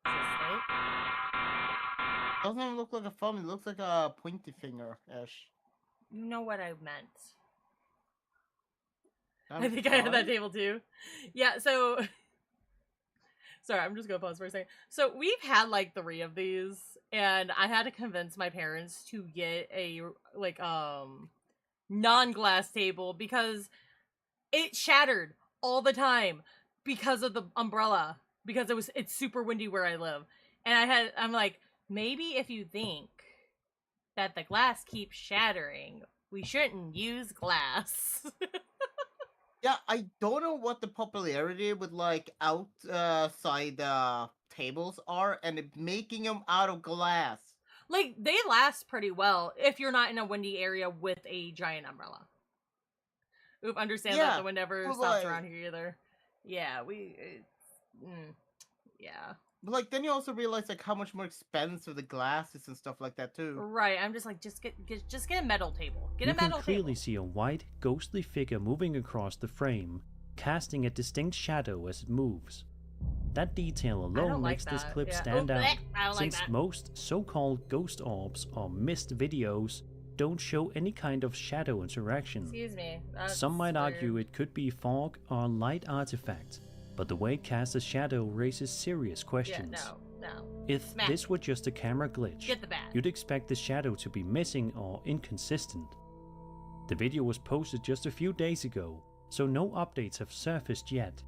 Is this snake? Doesn't even look like a thumb, it looks like a pointy finger-ish. You know what I meant. I'm I think I had that sorry? table too. Yeah, so... Sorry, I'm just gonna pause for a second. So we've had like 3 of these, and I had to convince my parents to get a like non-glass table because it shattered all the time because of the umbrella, because it's super windy where I live. And I'm like, maybe if you think that the glass keeps shattering, we shouldn't use glass. Yeah, I don't know what the popularity with like outside tables are, and making them out of glass. Like, they last pretty well if you're not in a windy area with a giant umbrella. Oop, understand that the wind never but, stops like- around here either. Yeah, yeah. But like, then you also realize like how much more expensive the glass is and stuff like that too. Right, I'm just like, just get a metal table. Get You a can metal clearly table. see a white, ghostly figure moving across the frame, casting a distinct shadow as it moves. That detail don't alone like makes this that, clip yeah. stand Oh, out, bleh, I don't like since that. most so-called ghost orbs or mist videos don't show any kind of shadow interaction. Excuse me. Some might that's argue it could be fog or a light artifact, but the way it casts a shadow raises serious questions. Yeah, no. If Smack this it. were just a camera glitch, Get the bat. you'd expect the shadow to be missing or inconsistent. The video was posted just a few days ago, so no updates have surfaced yet.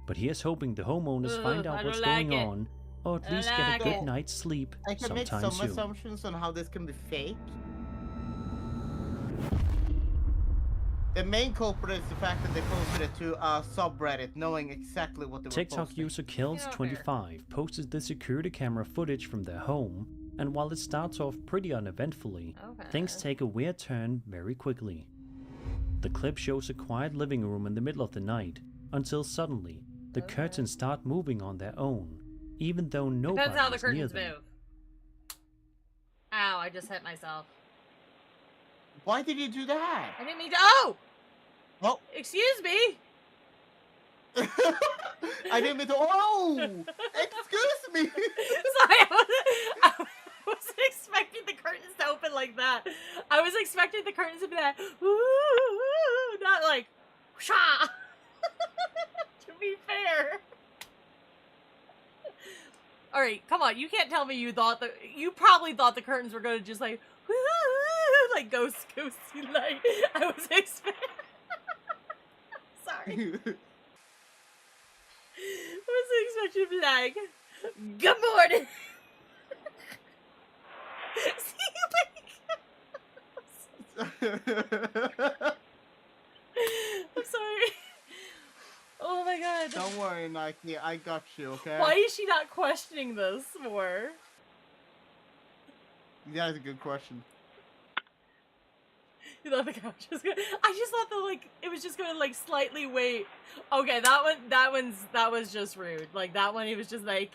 But he is hoping the homeowners find I out what's don't like going it. on, or at I least don't get a like good it. night's sleep I can make sometime some soon. assumptions on how this can be fake. The main culprit is the fact that they posted it to a subreddit, knowing exactly what they were TikTok posting. user Kills25 posted the security camera footage from their home, and while it starts off pretty uneventfully, things take a weird turn very quickly. The clip shows a quiet living room in the middle of the night, until suddenly, the curtains start moving on their own, even though nobody Depends how the is near curtains them. move. Ow, I just hit myself. Why did you do that? I didn't mean to. Oh! Oh! Excuse me! I didn't mean to. Oh! Excuse me! Sorry, I wasn't expecting the curtains to open like that. I was expecting the curtains to be like, ooh, not like, whoosh. To be fair. Alright, come on, you can't tell me you probably thought the curtains were gonna just like, woo, like ghosty light. I was expecting. Sorry. I was expecting to be like, good morning. I'm sorry. Oh my god. Don't worry, Nike. I got you, okay? Why is she not questioning this more? Yeah, that's a good question. You thought the couch was gonna... I just thought that, like, it was just gonna, like, slightly wait. Okay, that was just rude. Like, that one, he was just like,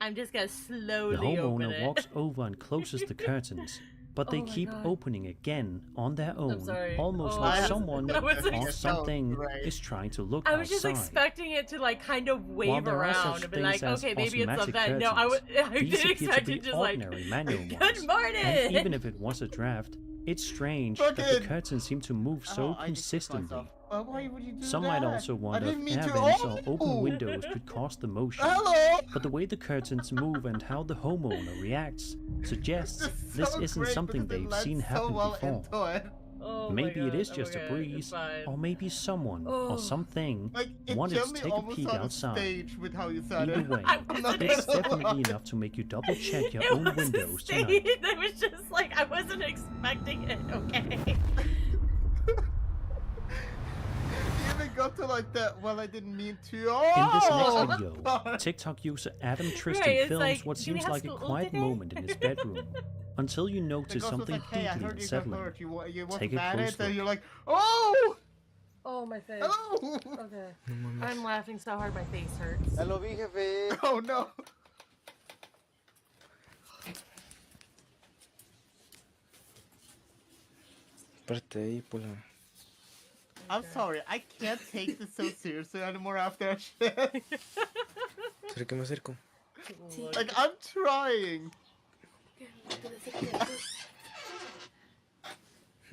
I'm just gonna The slowly open homeowner it. walks over and closes the curtains, but they Oh my keep God. opening again on their own, sorry. almost Oh, like I was- someone I was or like- something Right. is trying to look I was just outside. expecting it to, like, kind of While wave there are around such and be things like, as okay, maybe it's a automatic vent. No, I curtains, did these appear to expect be it just like, ordinary manual ones. good morning! And even if it was a draft, it's strange that the Fucking- curtains seem to move so Oh, I just hit consistently. myself. Why would you do Some that? might also wonder didn't if mean air to- vents or Oh! open windows could cause the motion. Hello! But the way the curtains move and how the homeowner reacts suggests this So isn't great something because it they've led seen so happen well before. into it. Oh my Maybe it God, is just okay, a breeze, fine. or maybe someone Oh. or something Like, it wanted to gently take a almost peek on a outside. stage with how you said Either it. way, I wasn't it's gonna definitely lie. enough to make you double check your It own was windows a stage. tonight. It was just like, I wasn't expecting it, okay? You even got to like that. Well, I didn't mean to. In this Oh! next video, God. TikTok user Adam Tristan Right, it's films like, what "Do we seems have like a school quiet today?" moment in his bedroom, until you The notice ghost was something like, hey, I deeply heard you got unsettling. hurt. You want Take to a ban close it? And look. you're like, oh! Oh, my face. Hello! Okay. I'm laughing so hard my face hurts. Hello, jefe. Oh no! Espérate ahí por la... I'm sorry, I can't take this so seriously anymore after that shit. ¿Será que me acerco? Like, I'm trying.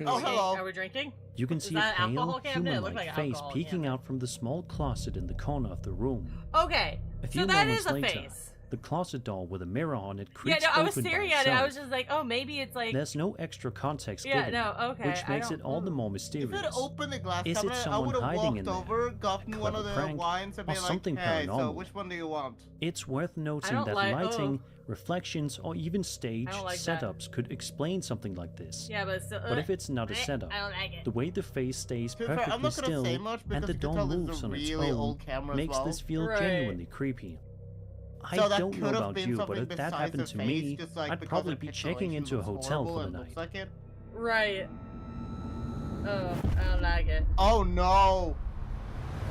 Oh, hello. Are we drinking? You can Is see a that an pale, alcohol cabinet? It looked human-like like an face alcohol peeking out from the small closet in the corner of the room. Okay, A few so that moments is a later, face. the closet door with a mirror on it Yeah, creaks no, I was open by staring at it. I itself. was just like, oh, maybe it's like. There's no extra context Yeah, given, no, okay, which I makes don't- it all the more If mysterious. it opened the glass Is it cabinet, I someone would have hiding in walked there? over, gotten one of clever the prank? wines, and Or been like, something hey, so paranormal? which one do you want? It's worth noting don't that like- lighting, reflections, or even stage don't like that. setups could explain something like this. Yeah, but still. But if it's not a setup, I don't like it. the way the face stays To be fair, I'm perfectly not gonna still say much and because the you can door tell this is moves a on its really own old camera as makes well. this feel Right. genuinely creepy. I So that don't know could have about been you, but something if that besides happened the to face, me, just like I'd because probably the be checking pixelation into a looks hotel horrible for the and night. looks like it. Right. Oh, I don't like it. Oh no!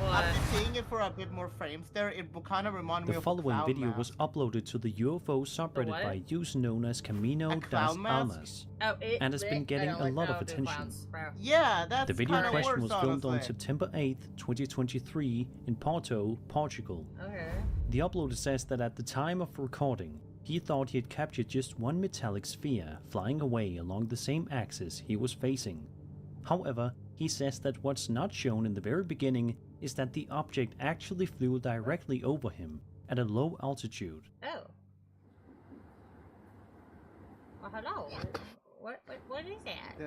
What? After seeing it for a bit more frames there, it kind of reminded me The of a following clown video mask. was uploaded to the UFO subreddit what? by a user known as Camino das clown mask? Almas, Oh, and has been getting a lot of attention. Yeah, that's The video in kinda question worse, was filmed on honestly. September 8th, 2023 in Porto, Portugal. Okay. The uploader says that at the time of recording, he thought he had captured just one metallic sphere flying away along the same axis he was facing. However, he says that what's not shown in the very beginning is that the object actually flew directly over him at a low altitude. Oh. Well, hello. What is that?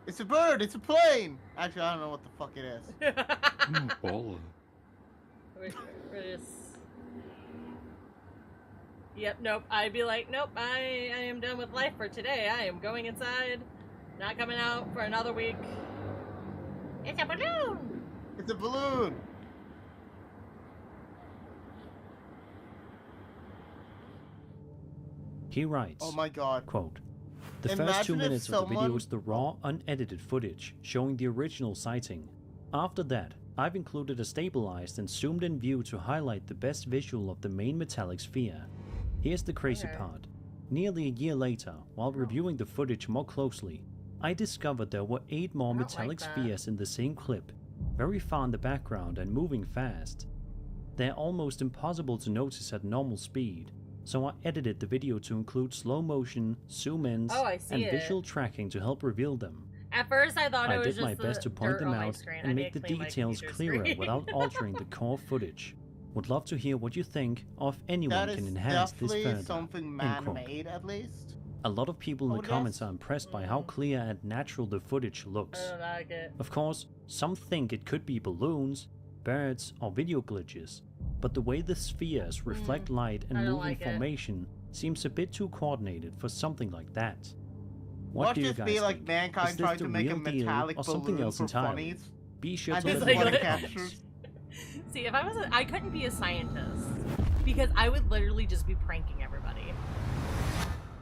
It's a bird. It's a plane. Actually, I don't know what the fuck it is. Baller. We're just... Yep, nope. I'd be like, nope, I am done with life for today. I am going inside. Not coming out for another week. It's a balloon! It's a balloon! He writes, Oh my god. quote, "The first Imagine 2 if minutes of the video someone- is the raw, unedited footage showing the original sighting. After that, I've included a stabilized and zoomed in view to highlight the best visual of the main metallic sphere. Here's the crazy part. Nearly a year later, while reviewing the footage more closely, I discovered there were 8 more metallic spheres in the same clip, very far in the background and moving fast. They're almost impossible to notice at normal speed, so I edited the video to include slow motion, zoom-ins, Oh, I see and it. visual tracking to help reveal them. At first, I thought it I was did just my best the to point dirt them on my out screen. I and need make to the clean my details computer clearer screen. without altering the core footage. Would love to hear what you think, or if anyone That can is enhance this definitely further." something End quote. man-made, at least. A lot of people in I the would comments guess. are impressed by how clear and natural the footage looks. I don't like it. Of course, some think it could be balloons, birds, or video glitches, but the way the spheres reflect light and I don't move in like it. formation seems a bit too coordinated for something like that. What Watch do you this guys be like think? mankind Is this trying the to make a real deal metallic or something balloon else for entirely? funnies? Be sure And to let this me is know what in it the comments. captures. See, if I couldn't be a scientist because I would literally just be pranking everybody.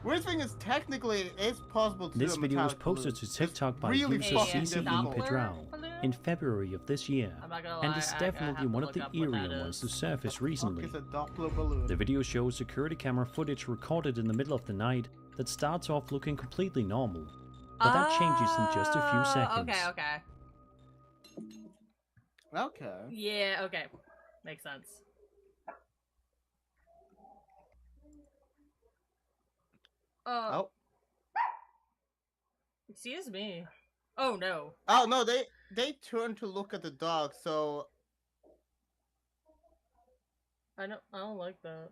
Weird thing is, technically, it's possible to This do a video was metallic posted balloon. to TikTok by really user fucking CCE difficult. Pedrao in February of this year, I'm not gonna and lie, is I definitely have to one of look the up what that eerier ones to is. surface recently. It's a Doppler balloon. The video shows security camera footage recorded in the middle of the night that starts off looking completely normal, but that changes in just a few seconds. Okay. Okay. Yeah, okay. Makes sense. Oh. Excuse me. Oh no. Oh no, they turn to look at the dog, so I don't like that.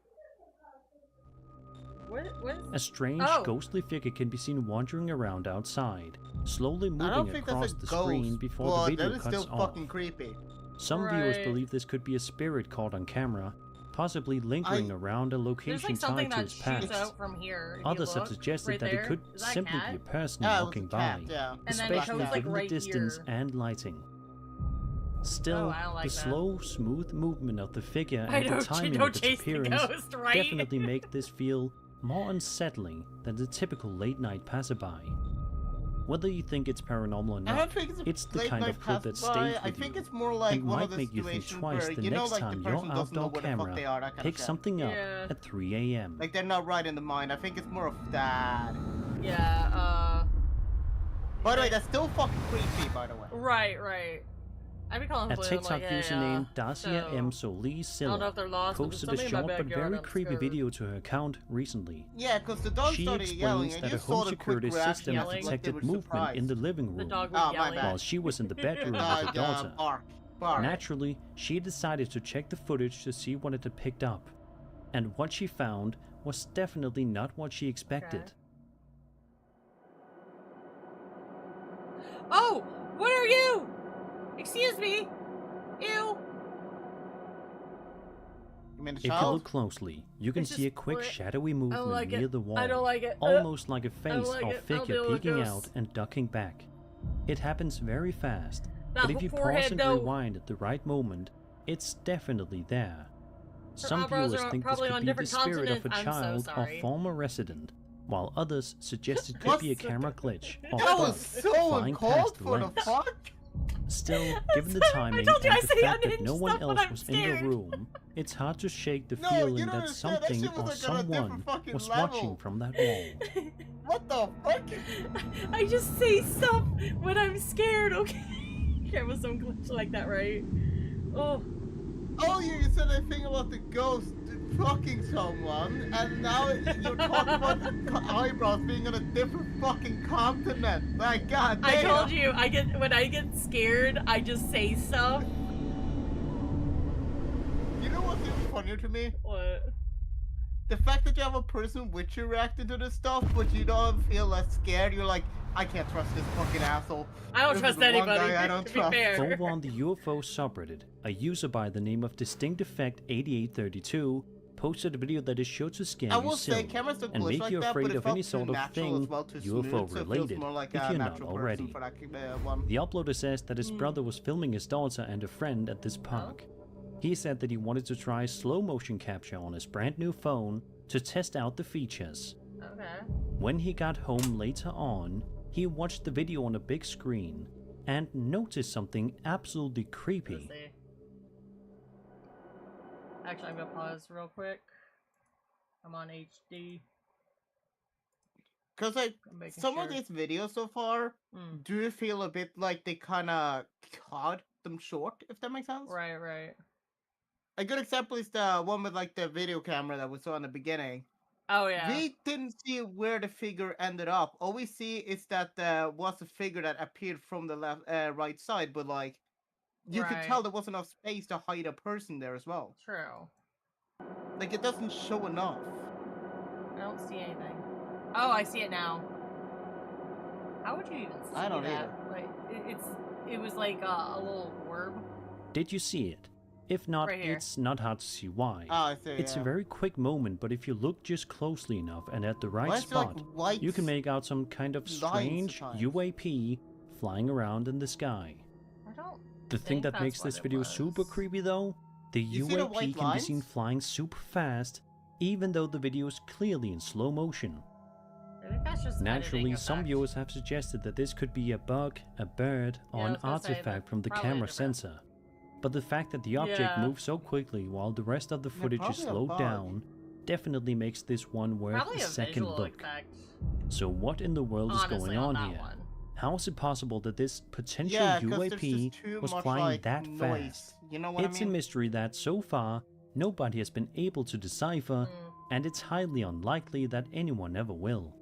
What? A strange, Oh. ghostly figure can be seen wandering around outside, slowly I don't moving think across that's a the ghost, screen before but the video that is cuts still off. fucking creepy. Some viewers Right. believe this could be a spirit caught on camera, possibly lingering around a There's location like something tied to that its shoots past. out from here. if you Others have look, suggested right that there. it could Is that a simply cat? be a person Yeah, it was walking a cat, by, yeah. And then it especially goes, like, given right the distance here. and lighting. Still, Oh, I don't like the that. slow, smooth movement of the figure I and the don't- timing don't of its chase the appearance ghost, right? definitely make this feel more unsettling than the typical late-night passerby. Whether you think it's paranormal or I not, don't think it's a the late kind night of clip that passerby. stays I with think you it's more like and one might of the make you think situations twice where, the you know, next like, time the your person doesn't know outdoor where the fuck camera they are, that kind of picks shit. something up Yeah. at 3 a.m. Like, they're not right in the mind. I think it's more of that. Yeah. By the way, that's still fucking creepy, by the way. Right. I'd be calling A for TikTok like, username Dacia so- M. Solis I don't know Silla if they're lost, but there's posted a something in my short but backyard, very I'm creepy scared. video to her account recently. Yeah, because the dog She started yelling, explains and that you a saw home the quick security reaction, system like they detected were movement in the surprised. living room dog Oh, my bad. while she was in the bedroom with her daughter. Bark. Naturally, she decided to check the footage to see what it had picked up, and what she found was definitely not what she expected. Oh! What are you? Excuse me? Ew. You mean the If you child? look closely, you can It's see a just- quick I shadowy don't movement like near it. the wall, I don't like it. almost like a I don't face like or it. I'll figure deal with peeking ghosts. out and ducking back. It happens very fast, That but if you pause forehead, and though. rewind at the right moment, it's definitely there. Some eyebrows viewers are think this probably could on be the different spirit of a continents. I'm so child or sorry. former resident, while others suggest it could What? be a camera glitch or That was bugs so flying uncalled past the for, the lens. fuck? Still, given the I timing told you I and the say fact that unhinged no one stuff when else I'm was in the scared. room, it's hard to shake the No, feeling you don't that understand. That something shit was or like on a someone different fucking was level. watching from that wall. What the fuck? I just say stuff when I'm scared, okay? Camera's some glitch like that, right? Oh. Oh, you said a thing about the ghost fucking someone, and now you're talking about the eyebrows being on a different fucking continent. Like, god damn. I told you, when I get scared, I just say stuff. You know what's even funnier to me? What? The fact that you have a person with you reacting to this stuff, but you don't feel less scared. You're like, I can't trust this fucking asshole. I don't This trust is the one anybody, guy I don't to be trust. fair. Over on the UFO subreddit, a user by the name of Distinct Effect 8832 posted a video that is sure to scare I you will say silly cameras don't and glitch make like you that, afraid but it of felt any too sort of natural thing as well, too UFO smooth, so it feels related more like if a you're not natural person already. for that one. The uploader says that his brother was filming his daughter and a friend at this park. He said that he wanted to try slow motion capture on his brand new phone to test out the features. Okay. When he got home later on, he watched the video on a big screen and noticed something absolutely creepy. Let's see. Actually, I'm gonna pause real quick. I'm on HD. Because like I'm making some of sure. these videos so far do feel a bit like they kind of cut them short, if that makes sense. Right, right. A good example is the one with like the video camera that we saw in the beginning. Oh yeah. We didn't see where the figure ended up. All we see is that there was a figure that appeared from the left, right side, but like you could tell Right. there wasn't enough space to hide a person there as well. True. Like it doesn't show enough. I don't see anything. Oh, I see it now. How would you even see I don't that? either. Like, it was like a little orb. Did you see it? If not, Right here. it's not hard to see why. Oh, I see, It's yeah. a very quick moment, but if you look just closely enough and at the right Why is there, like, spot, white you can make out some kind of lines strange sometimes? UAP flying around in the sky. I don't. The thing think that that's makes what this it video was. super creepy though, the You see the UAP white can be seen lines? flying super fast, even though the video is clearly in slow motion. I think that's just Naturally, editing some effect. viewers have suggested that this could be a bug, a bird, or Yeah, I an was gonna say, artifact that's from the probably a camera different- sensor. But the fact that the object Yeah. moves so quickly while the rest of the footage is probably a slowed bug. down definitely makes this one worth Probably a a second visual look. effect. So what in the world is Honestly, going on on that here? one. How is it possible that this potential Yeah, 'cause there's UAP just too was much, flying like, that noise. fast? You know what It's I mean? a mystery that so far nobody has been able to decipher, and it's highly unlikely that anyone ever will.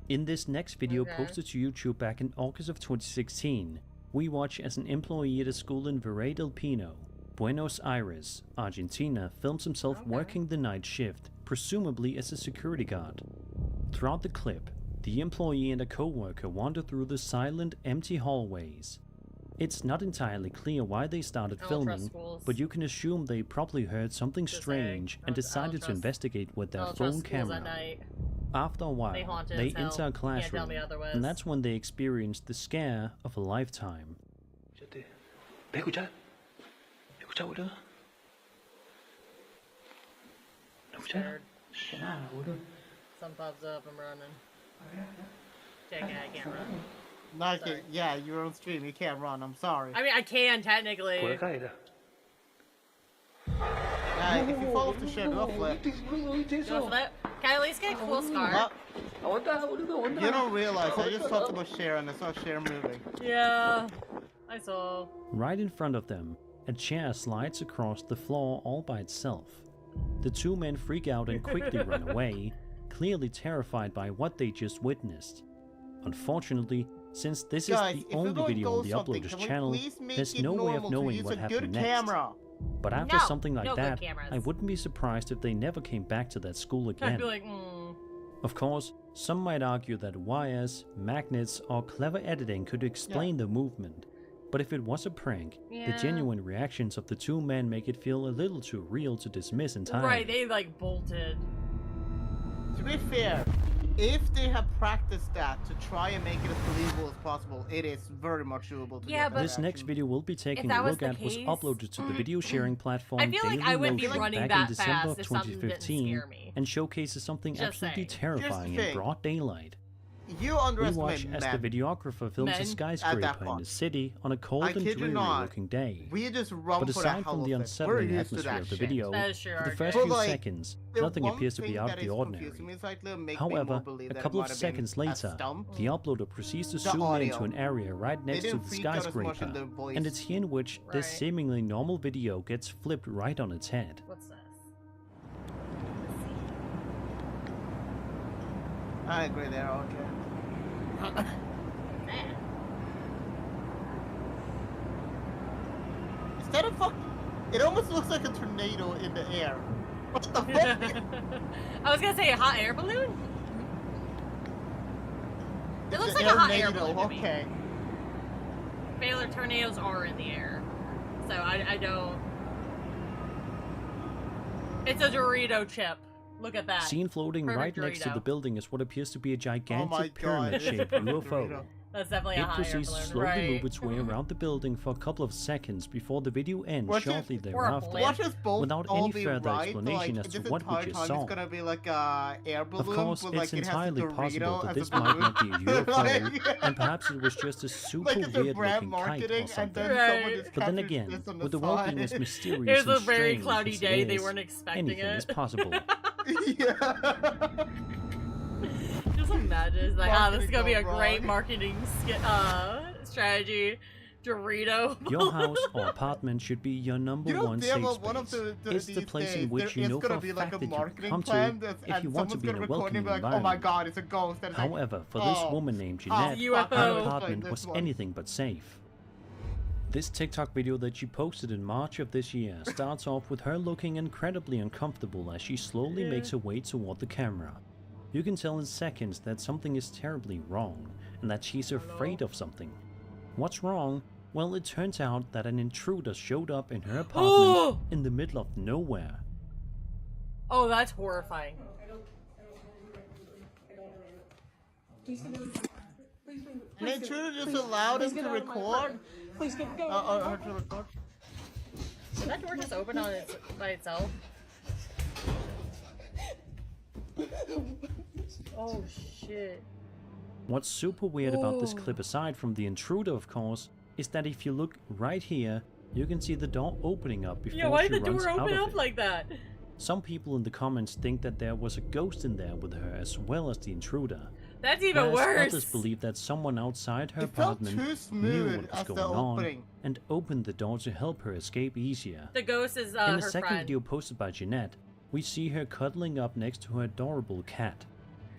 In this next video Okay. posted to YouTube back in August of 2016, we watch as an employee at a school in Valle del Pino, Buenos Aires, Argentina, films himself working the night shift, presumably as a security guard. Throughout the clip, the employee and a co-worker wander through the silent, empty hallways. It's not entirely clear why they started I don't trust filming, schools. but you can assume they probably heard something Just strange saying. and I don't decided to trust- investigate with I their don't phone trust schools camera. at night. After a while, They haunted they as hell. enter a You can't tell classroom, me otherwise. and that's when they experience the scare of a lifetime. Ve a escuchar. Escucha, boludo. ¿No escuchas? Scared. Shh, nada, boludo. Some thumbs up, I'm running. I can't run. Like, Sorry. yeah, you're on stream. You can't run. I'm sorry. I mean, I can technically. Por acá era. If you fall off the ship, go flip. Do a flip? Can I at least get a cool scar? You don't realize. I just talked about Cher and I saw Cher moving. Yeah, I saw. Right in front of them, a chair slides across the floor all by itself. The two men freak out and quickly run away, clearly terrified by what they just witnessed. Unfortunately, since this Guys, is if the we're only going video on the something, uploader's can we channel, please make there's it no way normal of to knowing use what a happened good next. camera? But after No, something like no good that, cameras. I wouldn't be surprised if they never came back to that school I'd again. be like, Of course, some might argue that wires, magnets, or clever editing could explain the movement. But if it was a prank, the Yeah. genuine reactions of the two men make it feel a little too real to dismiss entirely. right, they like bolted. To be fair, if they have practiced that to try and make it as believable as possible, it is very much doable to Yeah, get that This next reaction. video we'll be taking that a was look the at was case- uploaded to the video sharing platform I feel like I wouldn't be Dailymotion running back that in December fast of if something didn't 2015 scare me. and showcases something Just absolutely saying. terrifying Here's the in broad daylight. You We underestimate watch as the men. videographer films Men a at skyscraper that in point. the city on a cold I and kid you dreary not. looking day. We just run But for the aside hell from the of it. We're unsettling used to atmosphere that of the shit. video, That is true, for the RJ. first But, few like, seconds, the nothing one appears to be thing out that of the is ordinary. confusing me is, like, they'll make me However, more believe a that it couple might of have been seconds a later, stump. the uploader proceeds to The zoom audio. into an area right next to didn't the freak out as much skyscraper, in the voice. and it's here in which this Right. seemingly normal video gets flipped right on its head. What's this? I agree there, okay. Instead of It almost looks like a tornado in the air. What the fuck? I was gonna say a hot air balloon. It looks like a hot air balloon to me. Okay. Baylor tornadoes are in the air, so I don't. It's a Dorito chip. Look at that. Seen floating Perfect right next to Dorito. the building is what appears to be a gigantic God, pyramid-shaped UFO. That's definitely a It hot air proceeds to balloon, slowly right? move its way around the building for a couple of seconds before the video ends shortly thereafter, Watch us both without all any be further right, explanation like, as to this what we entire just time saw. It's gonna be like a air balloon, Of course, but like it's it has a entirely possible Dorito that as this a might balloon. not be a UFO, Like- and perhaps it was just a super Like it's a weird brand looking kite marketing, or something. and then someone just But then captures again, this on the with the world being as side. mysterious It was a and very strange cloudy as day, it they is, weren't expecting anything it. is possible. Just imagine, it's like, ah, this is gonna be a Marketing great gone marketing strategy. Dorito. Your house or apartment should be your number You know, one damn safe well, space. one of it's the these place days, in which there you know is for gonna a be like fact a that you marketing come plan to that's, if and you want to someone's be in gonna a record welcoming and be like, oh environment. my god, it's a ghost. And it's like, However, for oh, this woman named Jeanette, UFO. her Like apartment this was one. anything but safe. This TikTok video that she posted in March of this year starts off with her looking incredibly uncomfortable as she slowly makes her way toward the camera. You can tell in seconds that something is terribly wrong and that she's afraid of something. What's wrong? Well, it turns out that an intruder showed up in her apartment in the middle of nowhere. Oh, that's horrifying. And they should have just allowed him to record. Please get going. Her to record. Did that door just open on by itself? Oh shit. What's super weird about this clip, aside from the intruder of course, is that if you look right here, you can see the door opening up before Yeah, why she did the runs door out open of up it. like that? Some people in the comments think that there was a ghost in there with her as well as the intruder. That's even Whereas worse. Others believe that someone outside her It felt apartment too knew smooth what was as the going on opening. and opened the door to help her escape easier. The ghost is In her the second friend. video posted by Jeanette, we see her cuddling up next to her adorable cat.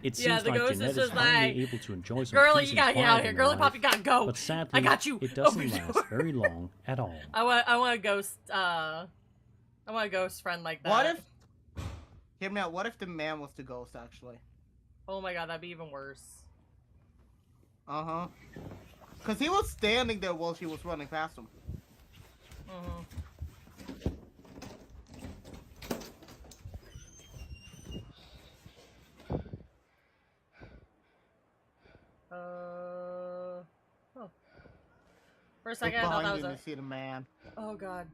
It Yeah, seems the like ghost Jeanette is is just finally like, able to enjoy some girly, peace you and gotta get quiet out of here. in Girly life, pop, you gotta go. But sadly, I got you. it doesn't Open the last door. very long at all. I want a ghost. I want a ghost friend like that. What if? Hear me out. What if the man was the ghost actually? Oh my god, that'd be even worse. Cause he was standing there while she was running past him. Oh. For a Look second, I thought that behind was you a. and you see the man. Oh god.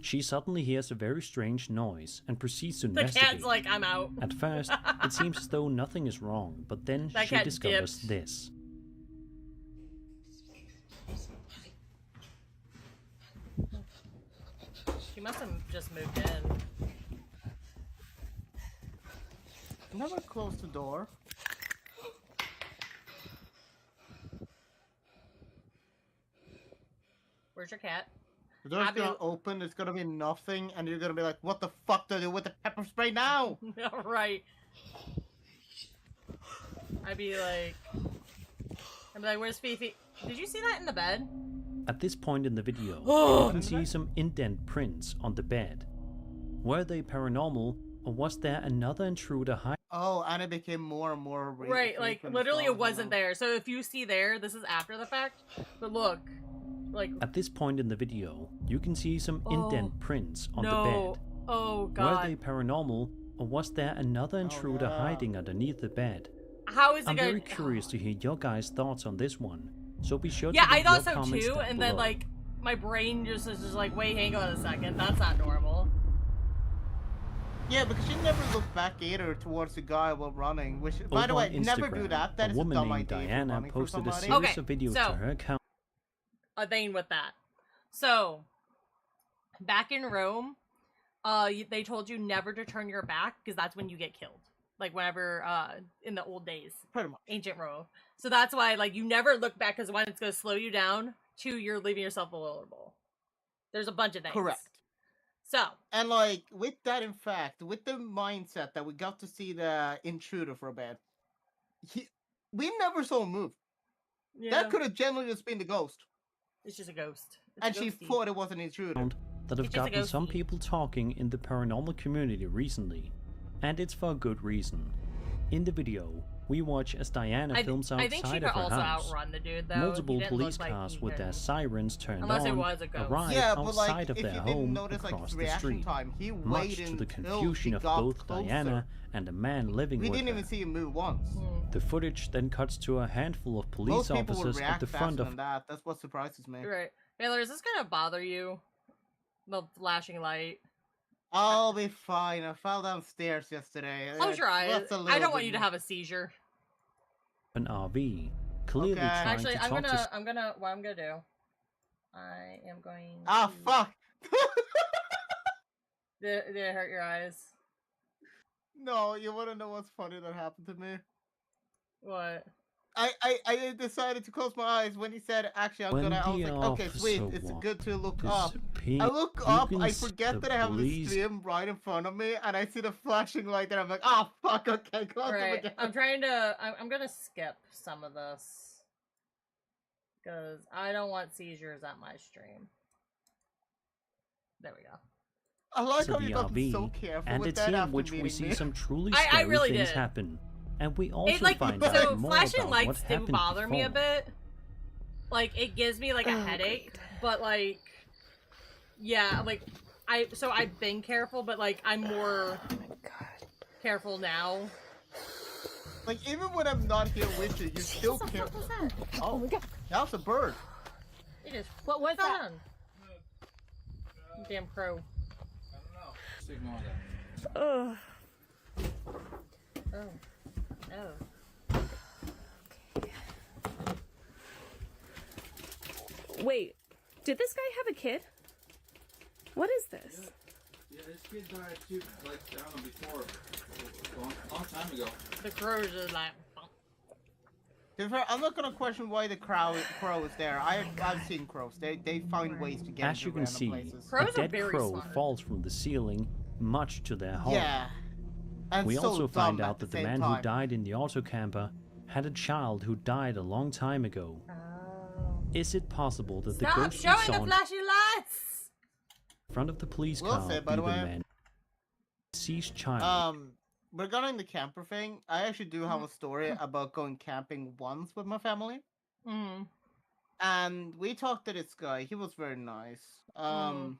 She suddenly hears a very strange noise and proceeds to The investigate. cat's like, I'm out. At first, it seems as though nothing is wrong, but then That she cat discovers dipped. this. She must have just moved in. Never close the door. Where's your cat? The door's Abby- gonna open, there's gonna be nothing, and you're gonna be like, what the fuck do I do with the pepper spray now? Right. I'd be like, where's Fifi? Did you see that in the bed? At this point in the video, Oh. you can see some indent prints on the bed. Were they paranormal, or was there another intruder hiding? Oh, and it became more and more Right, like frequent as literally well, it wasn't there. So if you see there, this is after the fact. But look, like At this point in the video, you can see some indent prints on the no. bed. Oh Were god. they paranormal, or was there another intruder hiding underneath the bed? How is it I'm going? very curious to hear your guys' thoughts on this one, so be sure Yeah, to I leave thought your so comments too, down and then below. like my brain just is just like, wait, hang on a second, that's not normal. Yeah, because she never looked back either towards the guy while running, which, by Over the way, on never do Instagram, that. That a is woman a dumb named idea. if you're Diana running for posted a somebody. series of videos so- to her account. A thing with that. So, back in Rome, they told you never to turn your back because that's when you get killed. Like whenever, in the old days, Pretty much. ancient Rome. So that's why, like, you never look back because one, it's going to slow you down. Two, you're leaving yourself vulnerable. There's a bunch of things. Correct. So, And like with that, in fact, with the mindset that we got to see the intruder for a bit, we never saw him move. yeah, That could have generally just been the ghost, it's just a ghost. It's and she ghosty. thought it was an intruder. that have It's just a gotten some ghosty. people talking in the paranormal community recently, and it's for a good reason. In the video, we watch as Diana films I think she outside could of her also house. outrun the dude, though. Multiple He didn't police look like cars he with their can- sirens turned Unless it on was a ghost. arrive Yeah, but outside like, of if their you didn't home notice, like, across his the reaction street, time, he much waited to the until confusion he of got both closer. Diana and the man living We with didn't her. even see him move once. The footage then cuts to a handful of police Most people would officers at react the front faster of than that. That's what surprises me. Right. Taylor, is this gonna bother you? The flashing light. I'll be fine. I fell downstairs yesterday. Close your eyes. That's a I little don't want bit you to more- have a seizure. an RV, clearly Okay. trying Actually, to I'm talk gonna. What I'm gonna do? I am going. Ah, to... fuck! Did it hurt your eyes? No, you wanna know what's funny that happened to me? What? I decided to close my eyes when he said, actually, I'm When gonna. I was the like, okay, sweet, officer it's walked good to look up. disappeared, I look up, I Higgins, forget that I have the police- stream right in front of me, and I see the flashing light, and I'm like, oh, fuck, okay, close them Right. again. I'm trying to. I'm gonna skip some of this because I don't want seizures at my stream. There we go. I like to how the you got RV, so careful and with it's that here in after which we meeting see me. some truly I scary really things did. happen, and we also It like find so out more flashing about lights what do happened bother me a before. bit. Like it gives me like a headache, but like yeah, like I've been careful, but like I'm more careful now. Like, even when I'm not here with you, you're still careful. Oh my god. That was a bird. It is. What was that? Damn crow. Ugh. Oh. Oh. Wait, did this guy have a kid? What is this? Yeah, this kid died too, like, down before, long time ago. The crow's just like. To be fair, I'm not gonna question why the crow is there. I've seen crows. They find ways to get As you into can random see, places. a dead crow falls from the ceiling, much to their horror. Yeah. And We so also dumb find at out that the same man time. who died in the auto camper had a child who died a long time ago. Is it possible that the Stop ghost we showing saw the in flashing lights! front of the police Will car say, by be the the way, man deceased child? Regarding the camper thing, I actually do have a story about going camping once with my family. Mm. And we talked to this guy. He was very nice. And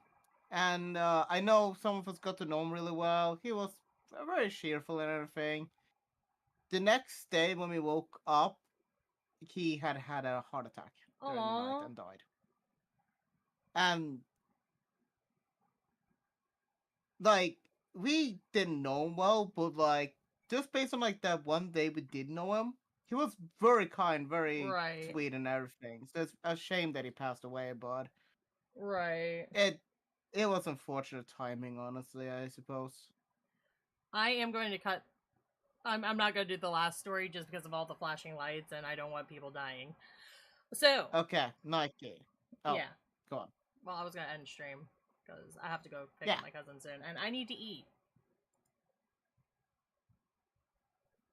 I know some of us got to know him really well. He was very cheerful and everything. The next day when we woke up, he had had a heart attack during the night Aww. and died. And like, we didn't know him well, but like, just based on like that one day we did know him, he was very kind, very Right. sweet and everything. So it's a shame that he passed away, but Right. it was unfortunate timing, honestly, I suppose. I am going to cut. I'm not going to do the last story just because of all the flashing lights, and I don't want people dying. So. Okay, Nike. Oh, Yeah. go on. Well, I was going to end stream because I have to go pick Yeah. up my cousin soon, and I need to eat.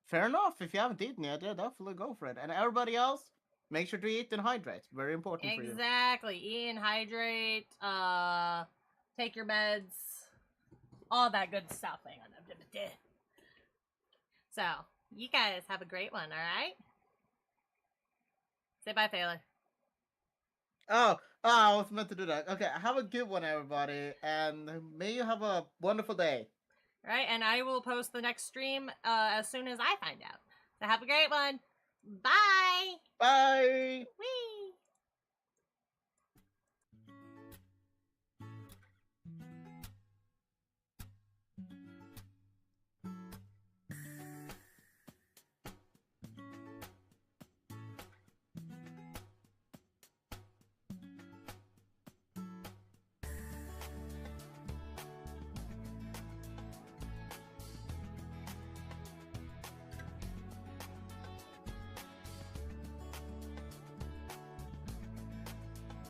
Fair enough. If you haven't eaten yet, yeah, definitely go for it. And everybody else, make sure to eat and hydrate. Very important for you. Exactly. Eat and hydrate. Take your meds. All that good stuff. Hang on. So, you guys have a great one, alright? Say bye, Taylor. Oh, I was meant to do that. Okay, have a good one, everybody, and may you have a wonderful day. Alright, and I will post the next stream as soon as I find out. So have a great one. Bye! Bye! Whee!